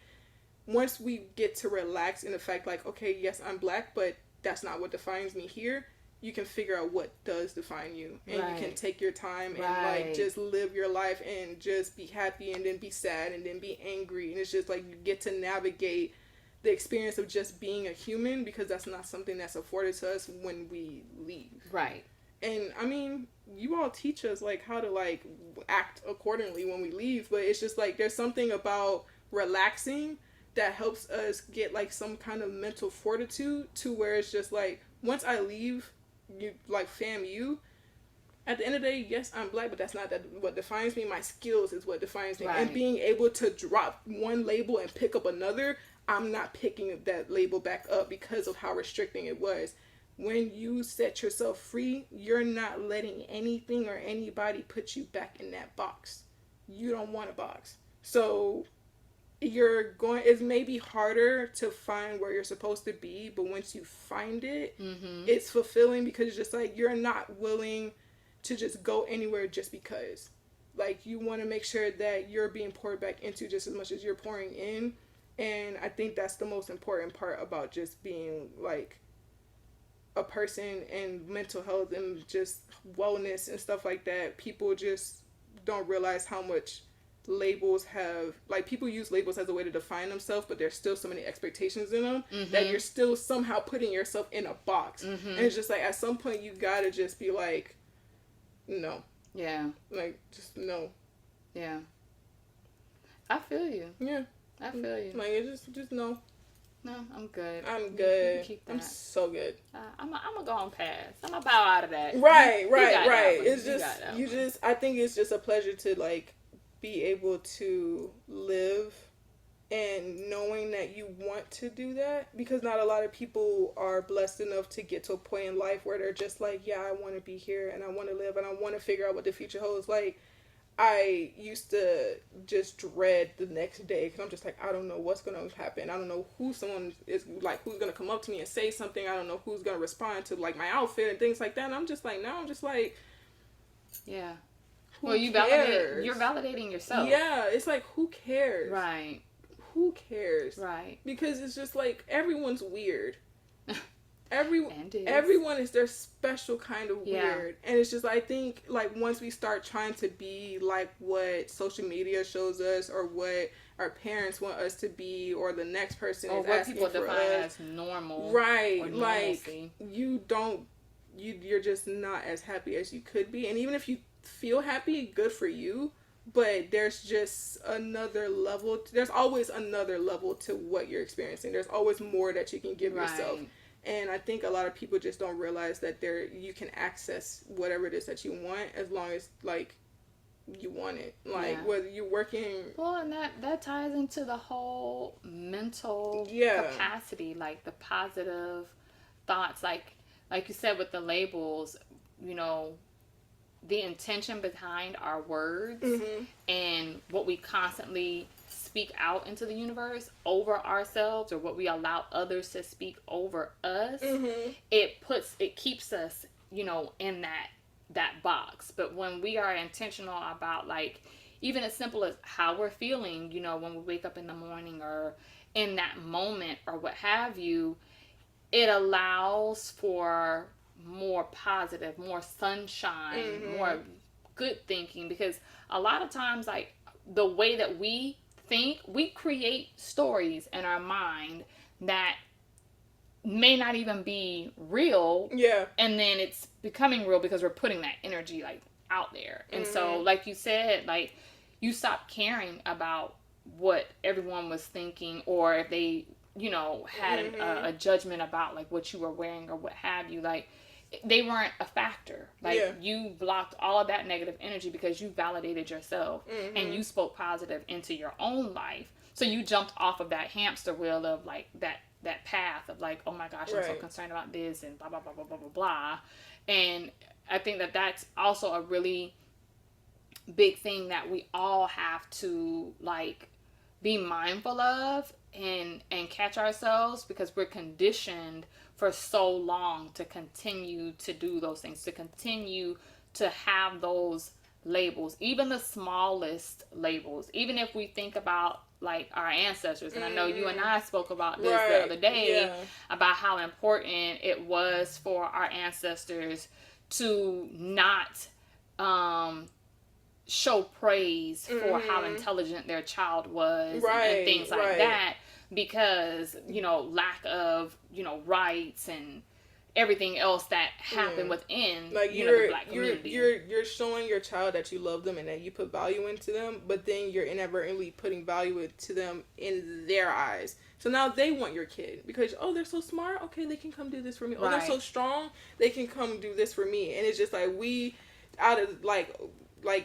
Once we get to relax in the fact like, okay, yes, I'm black, but that's not what defines me here, you can figure out what does define you, and you can take your time and like just live your life and just be happy and then be sad and then be angry, and it's just like you get to navigate the experience of just being a human, because that's not something that's afforded to us when we leave. Right. And I mean, you all teach us like how to like act accordingly when we leave, but it's just like there's something about relaxing that helps us get like some kind of mental fortitude to where it's just like, once I leave you like FAMU, at the end of the day, yes, I'm black, but that's not what defines me. My skills is what defines me. And being able to drop one label and pick up another, I'm not picking that label back up because of how restricting it was. When you set yourself free, you're not letting anything or anybody put you back in that box. You don't want a box. So it's maybe harder to find where you're supposed to be, but once you find it, it's fulfilling, because it's just like you're not willing to just go anywhere just because. Like, you want to make sure that you're being poured back into just as much as you're pouring in. And I think that's the most important part about just being like a person and mental health and just wellness and stuff like that. People just don't realize how much labels have, like, people use labels as a way to define themselves, but there's still so many expectations in them that you're still somehow putting yourself in a box. And it's just like, at some point you gotta just be like, no. Yeah. Like, just no. Yeah. I feel you. Yeah. I feel you. Like, it's just no. No, I'm good. I'm good. You keep that. I'm so good. I'm gonna go on past. I'm gonna bow out of that. Right. It's I think it's just a pleasure to like be able to live and knowing that you want to do that, because not a lot of people are blessed enough to get to a point in life where they're just like, yeah, I want to be here and I want to live and I want to figure out what the future holds. Like, I used to just dread the next day because I'm just like, I don't know what's going to happen. I don't know who someone is, like, who's going to come up to me and say something. I don't know who's going to respond to, like, my outfit and things like that. And I'm just like, now I'm just like, yeah. Well, you're validating yourself. Yeah, it's like, who cares? Right. Who cares? Right. Because it's just like, everyone's weird. Everyone is their special kind of weird. And it's just, I think, like, once we start trying to be like what social media shows us, or what our parents want us to be, or the next person or is what asking people for define us, as normal, right? Like, you're just not as happy as you could be. And even if you feel happy, good for you. But there's just another level. There's always another level to what you're experiencing. There's always more that you can give yourself. And I think a lot of people just don't realize that you can access whatever it is that you want, as long as, like, you want it. Like, whether you're working. Well, and that ties into the whole mental capacity, like the positive thoughts, like you said with the labels, you know, the intention behind our words and what we constantly speak out into the universe over ourselves, or what we allow others to speak over us, it keeps us, you know, in that box. But when we are intentional about, like, even as simple as how we're feeling, you know, when we wake up in the morning or in that moment or what have you, it allows for more positive, more sunshine, more good thinking. Because a lot of times, like, the way that we think, we create stories in our mind that may not even be real. And then it's becoming real because we're putting that energy, like, out there. And so, like you said, like, you stop caring about what everyone was thinking, or if they, you know, had a judgment about, like, what you were wearing or what have you. Like, they weren't a factor. Like, you blocked all of that negative energy because you validated yourself and you spoke positive into your own life. So you jumped off of that hamster wheel of, like, that path of, like, oh my gosh, I'm so concerned about this and blah, blah, blah, blah, blah, blah, blah. And I think that that's also a really big thing that we all have to, like, be mindful of and catch ourselves, because we're conditioned for so long to continue to do those things, to continue to have those labels, even the smallest labels. Even if we think about, like, our ancestors, and I know you and I spoke about this the other day, about how important it was for our ancestors to not show praise for how intelligent their child was, and things like that, because, you know, lack of, you know, rights and everything else that happened within, like, you know, the Black community. You're showing your child that you love them and that you put value into them, but then you're inadvertently putting value into them in their eyes. So now they want your kid because, oh, they're so smart, okay, they can come do this for me. Oh, they're so strong, they can come do this for me. And it's just like, we, out of, like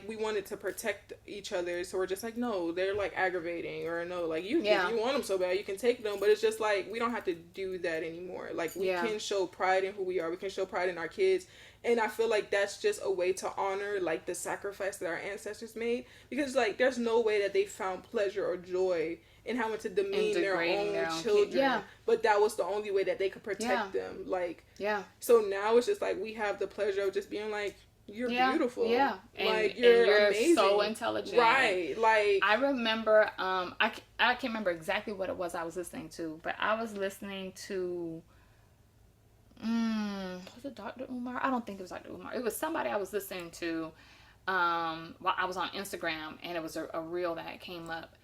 we wanted to protect each other, so we're just like, no, they're, like, aggravating, or no, like, you want them so bad, you can take them. But it's just like, we don't have to do that anymore. Like, we can show pride in who we are, we can show pride in our kids. And I feel like that's just a way to honor, like, the sacrifice that our ancestors made, because, like, there's no way that they found pleasure or joy in having to demean their own children. But that was the only way that they could protect them. Like, so now it's just like, we have the pleasure of just being like, you're beautiful. And, like, you're amazing. So intelligent. Right. Like, I remember, I can't remember exactly what it was I was listening to, but I was listening to, was it Dr. Umar? I don't think it was Dr. Umar. It was somebody I was listening to while I was on Instagram, and it was a reel that came up.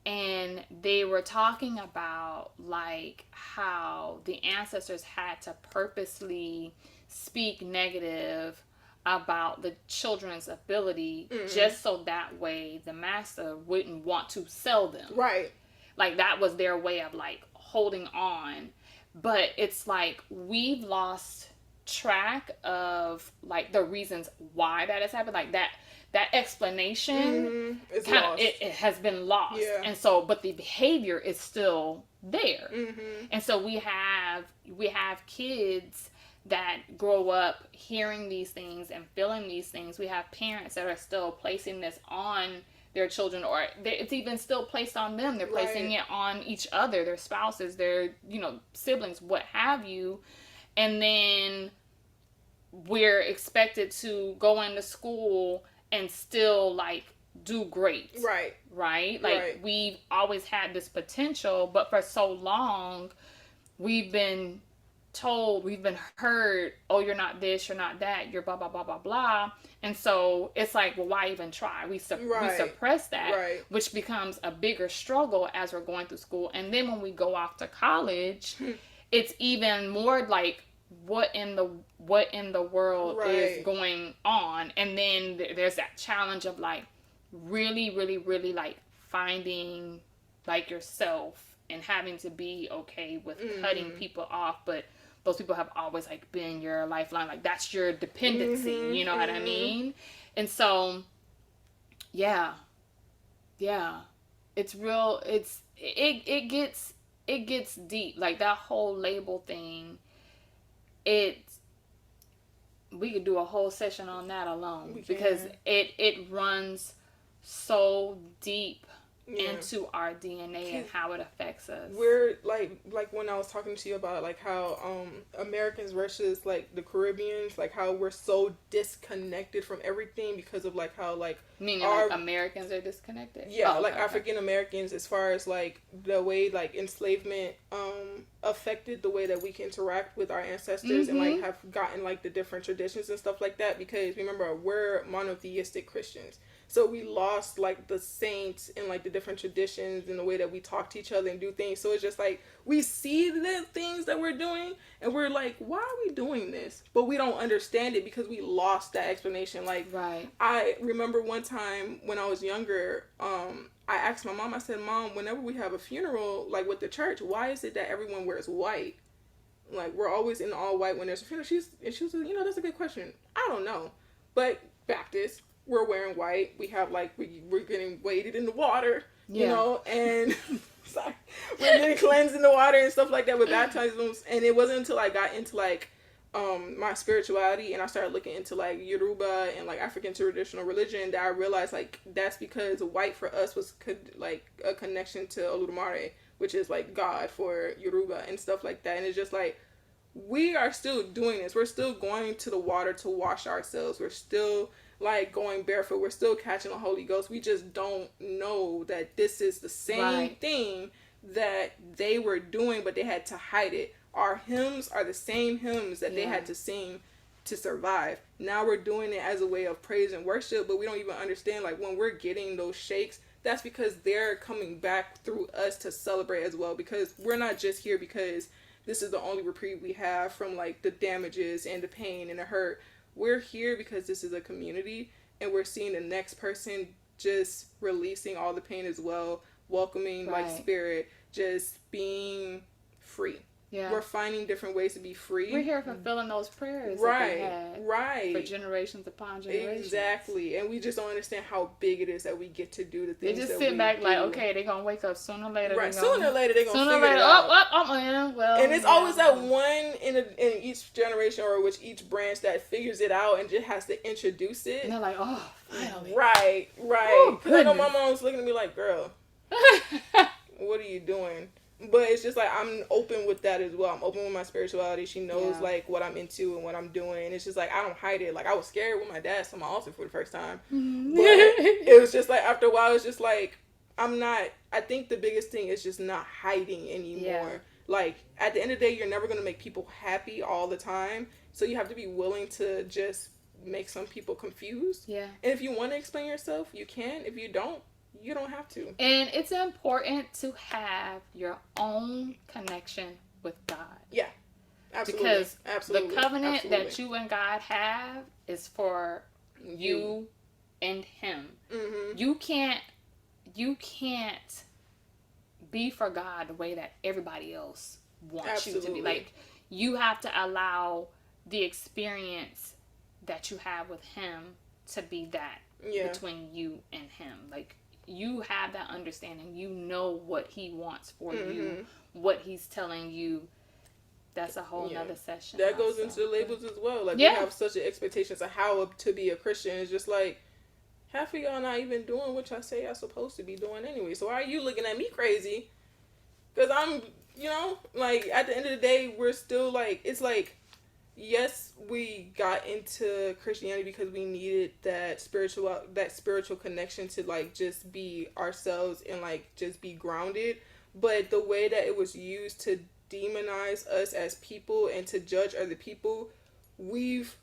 And they were talking about, like, how the ancestors had to purposely speak negative about the children's ability just so that way the master wouldn't want to sell them. Right. Like, that was their way of, like, holding on. But it's like, we've lost track of, like, the reasons why that has happened. Like, that explanation it has been lost. And so, but the behavior is still there. And so we have kids that grow up hearing these things and feeling these things. We have parents that are still placing this on their children, or it's even still placed on them. They're placing it on each other, their spouses, their, you know, siblings, what have you. And then we're expected to go into school and still, like, do great. Right? Like, we've always had this potential, but for so long we've been told, we've been heard, oh, you're not this, you're not that, you're blah blah blah blah blah. And so it's like, well, why even try? We suppress that, Right. which becomes a bigger struggle as we're going through school. And then when we go off to college, it's even more like, what in the world Right. is going on? And then there's that challenge of like really really really like finding like yourself and having to be okay with cutting people off, but those people have always like been your lifeline, like that's your dependency, you know what I mean? And so yeah, it's real, it gets deep, like that whole label thing. We could do a whole session on that alone, because it runs so deep into our DNA and how it affects us. We're like when I was talking to you about like how Americans versus like the Caribbeans, like how we're so disconnected from everything because of like how like meaning like Americans are disconnected. Yeah, like African Americans, as far as like the way like enslavement affected the way that we can interact with our ancestors and like have gotten like the different traditions and stuff like that, because remember, we're monotheistic Christians. So we lost like the saints and like the different traditions and the way that we talk to each other and do things. So it's just like we see the things that we're doing and we're like, why are we doing this? But we don't understand it because we lost that explanation. Like, right. I remember one time when I was younger, I asked my mom, I said, Mom, whenever we have a funeral, like with the church, why is it that everyone wears white? Like, we're always in all white when there's a funeral. She was like, that's a good question. I don't know. But Baptist, we're wearing white. We have like, we're getting waded in the water, you know, and sorry, we're getting cleansed in the water and stuff like that with baptisms. And it wasn't until I got into like my spirituality and I started looking into like Yoruba and like African traditional religion that I realized like that's because white for us was like a connection to Oludumare, which is like God for Yoruba and stuff like that. And it's just like, we are still doing this. We're still going to the water to wash ourselves. We're still like going barefoot. We're still catching the Holy Ghost. We just don't know that this is the same thing that they were doing, but they had to hide it. Our hymns are the same hymns that they had to sing to survive. Now we're doing it as a way of praise and worship, but we don't even understand like when we're getting those shakes, that's because they're coming back through us to celebrate as well, because we're not just here because this is the only reprieve we have from like the damages and the pain and the hurt. We're here because this is a community and we're seeing the next person just releasing all the pain as well, welcoming like spirit, just being free. Yeah. We're finding different ways to be free. We're here fulfilling those prayers that they had for generations upon generations. Exactly. And we just don't understand how big it is that we get to do the things that we do. They just sit back like, okay, they're going to wake up sooner or later. Right. Sooner or later, they're going to figure it out. Well, and it's always that one in each generation or which each branch that figures it out and just has to introduce it. And they're like, oh, finally. Right. Because I know my mom was looking at me like, girl, what are you doing? But it's just like, I'm open with that as well. I'm open with my spirituality. She knows like what I'm into and what I'm doing. And it's just like, I don't hide it. Like, I was scared when my dad saw my altar for the first time. But it was just like, after a while, it's just like, I think the biggest thing is just not hiding anymore. Yeah. Like, at the end of the day, you're never going to make people happy all the time. So you have to be willing to just make some people confused. Yeah. And if you want to explain yourself, you can. If you don't, you don't have to. And it's important to have your own connection with God. Yeah, absolutely. Because the covenant that you and God have is for you and Him. Mm-hmm. You can't be for God the way that everybody else wants you to be. Like, you have to allow the experience that you have with Him to be that between you and Him. Like, you have that understanding. You know what He wants for you, what He's telling you. That's a whole nother session. That goes into the labels as well. Like, we have such an expectations of how to be a Christian. It's just like, half of y'all not even doing what y'all say y'all supposed to be doing anyway. So why are you looking at me crazy? Because I'm, like, at the end of the day, we're still like, it's like, yes, we got into Christianity because we needed that spiritual connection to like just be ourselves and like just be grounded. But the way that it was used to demonize us as people and to judge other people, we've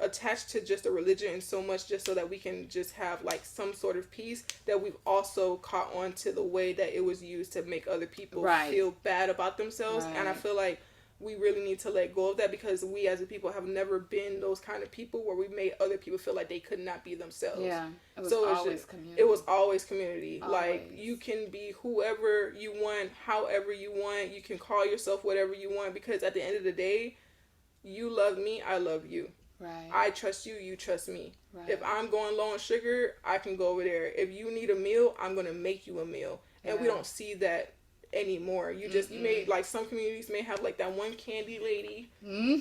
attached to just a religion so much just so that we can just have like some sort of peace, that we've also caught on to the way that it was used to make other people feel bad about themselves. And I feel like we really need to let go of that, because we as a people have never been those kind of people where we made other people feel like they could not be themselves. Yeah, it was always community. It was always community. Always. Like, you can be whoever you want, however you want. You can call yourself whatever you want, because at the end of the day, you love me, I love you. Right. I trust you, you trust me. Right. If I'm going low on sugar, I can go over there. If you need a meal, I'm going to make you a meal. And we don't see that anymore. You may, like, some communities may have like that one candy lady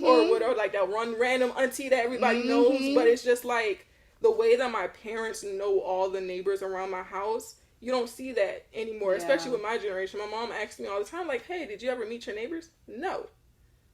or whatever, like that one random auntie that everybody knows, but it's just like the way that my parents know all the neighbors around my house. You don't see that anymore, especially with my generation. My mom asks me all the time, like, hey, did you ever meet your neighbors? No.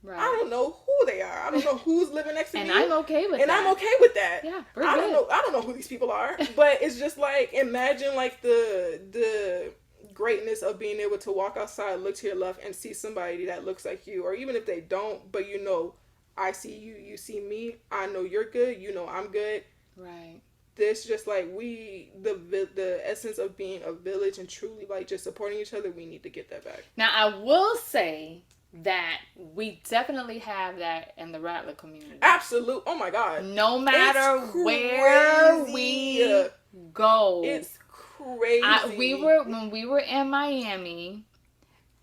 Right. I don't know who they are. I don't know who's living next to me. And I'm okay with that. And I'm okay with that. Yeah, I don't know who these people are. But it's just like, imagine like the greatness of being able to walk outside, look to your left, and see somebody that looks like you. Or even if they don't, but you know, I see you, you see me, I know you're good, you know I'm good. Right. This just like the essence of being a village and truly like just supporting each other, we need to get that back. Now, I will say that we definitely have that in the Rattler community. Absolute. Oh my God. No matter where we go. It's crazy. When we were in Miami,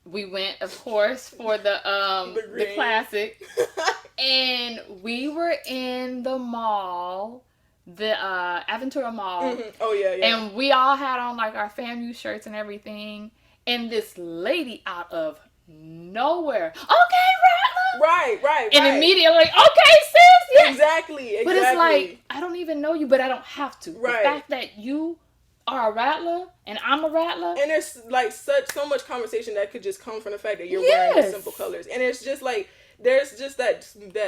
we went, of course, for the classic. And we were in the mall, the Aventura Mall. Mm-hmm. Oh yeah. And we all had on like our FAMU shirts and everything. And this lady out of nowhere, okay, Rattler. Right. And immediately, okay, sis. Yeah. Exactly. But it's like, I don't even know you, but I don't have to. Right. The fact that you are a Rattler and I'm a Rattler. And there's like so much conversation that could just come from the fact that you're wearing the simple colors. And it's just like, there's just that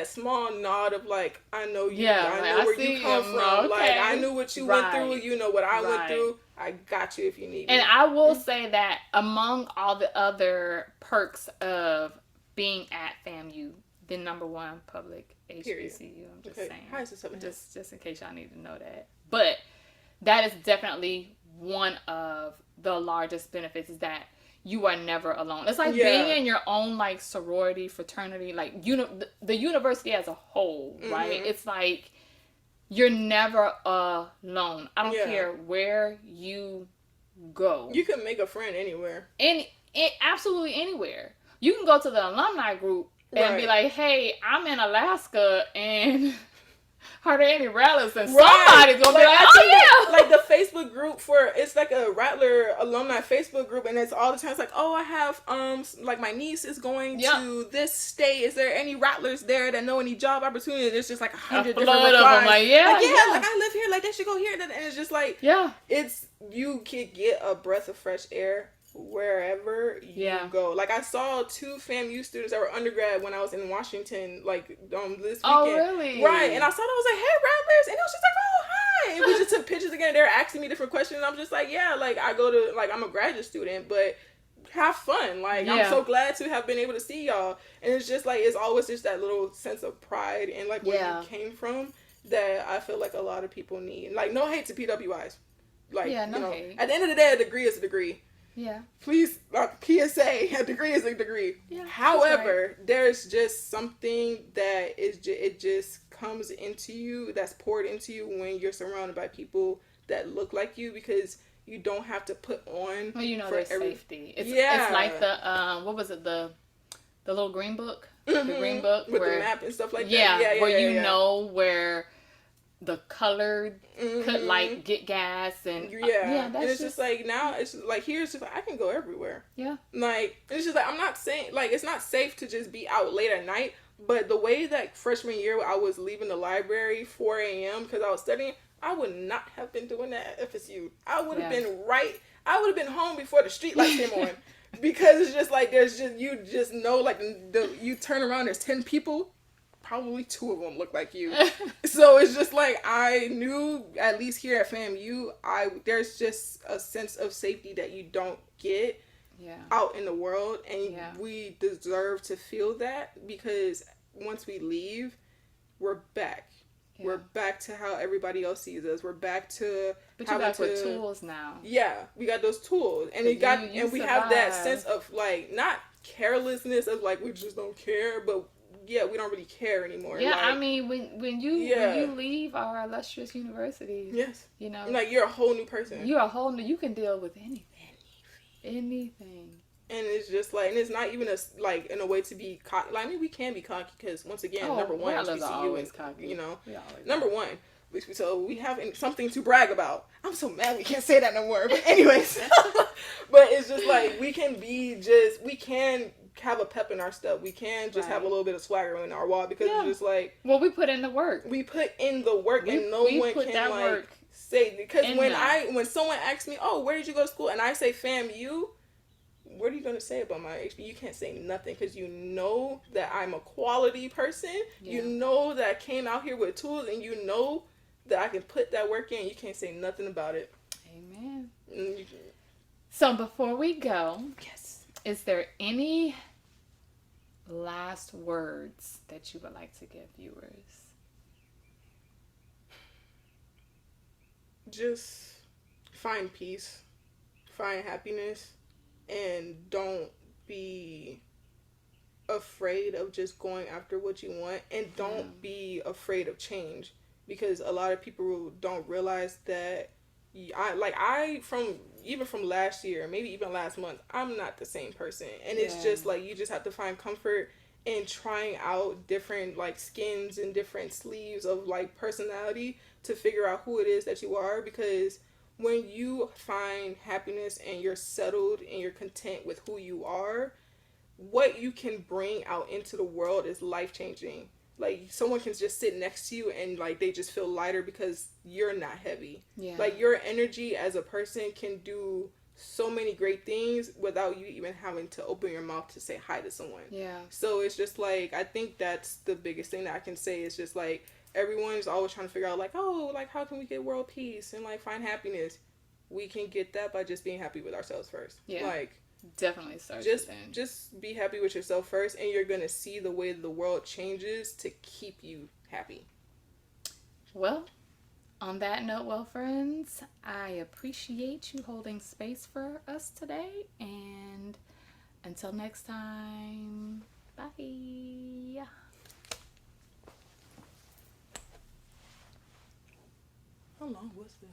small nod of like, I know you. Yeah, I know where you come from. Okay. Like, I knew what you went through. You know what I went through. I got you if you need me. And I will say that among all the other perks of being at FAMU, the number one public HBCU, I'm just saying. How is this something? Just in case y'all need to know that. But that is definitely one of the largest benefits, is that you are never alone. It's like being in your own like sorority, fraternity, like the university as a whole, right? It's like you're never alone. I don't care where you go. You can make a friend anywhere. Absolutely anywhere. You can go to the alumni group and be like, hey, I'm in Alaska and are there any Rattlers? And somebody's going to be like, oh yeah. Like the Facebook group it's like a Rattler alumni Facebook group, and it's all the time, it's like, oh, I have, like my niece is going to this state. Is there any Rattlers there that know any job opportunities? There's just like 100 different replies. Of them. Like, like I live here, like they should go here. And it's just like, you could get a breath of fresh air wherever you go. Like I saw 2 FAMU students that were undergrad when I was in Washington, like this weekend. Oh really? Right. And I saw them, I was like, hey Rattlers, and it was just like, oh hi. And we just took pictures again. They were asking me different questions, and I'm just like, yeah, like I go to, like I'm a graduate student, but have fun. Like I'm so glad to have been able to see y'all. And it's just like, it's always just that little sense of pride and like where you came from that I feel like a lot of people need. Like no hate to PWIs. Like hate. At the end of the day, a degree is a degree. Yeah. Please, PSA, a degree is a degree. Yeah, however, there's just something that it just comes into you, that's poured into you when you're surrounded by people that look like you, because you don't have to put on. Well, there's safety. It's like the what was it, the little green book, the green book with the map and stuff like that. Yeah, where you know where the colored could like get gas and that's and it's just like, now it's like, here it's just like I can go everywhere. Like it's just like, I'm not saying like it's not safe to just be out late at night, but the way that freshman year I was leaving the library 4 a.m. because I was studying, I would not have been doing that at FSU. I would have I would have been home before the street lights came on. Because it's just like, you just know, like you turn around, there's 10 people, probably 2 of them look like you. So it's just like, I knew, at least here at FAMU, there's just a sense of safety that you don't get out in the world, and Yeah. we deserve to feel that, because once we leave, we're back. Yeah. We're back to how everybody else sees us. We're back to But you got with tools now. Yeah, we got those tools, and we have that sense of like, not carelessness of like we just don't care, but yeah, we don't really care anymore. Yeah, like, I mean, when you leave our illustrious university, yes, you know, like you're a whole new person. You're a whole new. You can deal with anything. And it's just like, and it's not even like in a way to be cocky. Like, I mean, we can be cocky because once again, number one, HBCU, and cocky. You know, number one. So we have something to brag about. I'm so mad we can't say that no more. But anyways, but it's just like we can have a pep in our step. We can just have a little bit of swagger in our walk, because it's just like, well, we put in the work. We put in the work, and no one can like say, because when someone asks me, oh, where did you go to school, and I say FAMU, what are you going to say about my HB? You can't say nothing, because you know that I'm a quality person. Yeah. You know that I came out here with tools, and you know that I can put that work in. You can't say nothing about it. Amen. So before we go, yes, is there any last words that you would like to give viewers? Just find peace, find happiness, and don't be afraid of just going after what you want, and don't be afraid of change, because a lot of people don't realize that from last year, maybe even last month, I'm not the same person, and it's just like, you just have to find comfort in trying out different like skins and different sleeves of like personality to figure out who it is that you are, because when you find happiness and you're settled and you're content with who you are, what you can bring out into the world is life-changing. Like, someone can just sit next to you and like they just feel lighter because you're not heavy. Yeah. Like, your energy as a person can do so many great things without you even having to open your mouth to say hi to someone. Yeah. So it's just like, I think that's the biggest thing that I can say. Is just like, everyone's always trying to figure out like, oh, like how can we get world peace and like find happiness? We can get that by just being happy with ourselves first. Yeah. Like, definitely start just be happy with yourself first, and you're gonna see the way the world changes to keep you happy. Well, on that note, well, friends, I appreciate you holding space for us today, and until next time, bye. How long was that?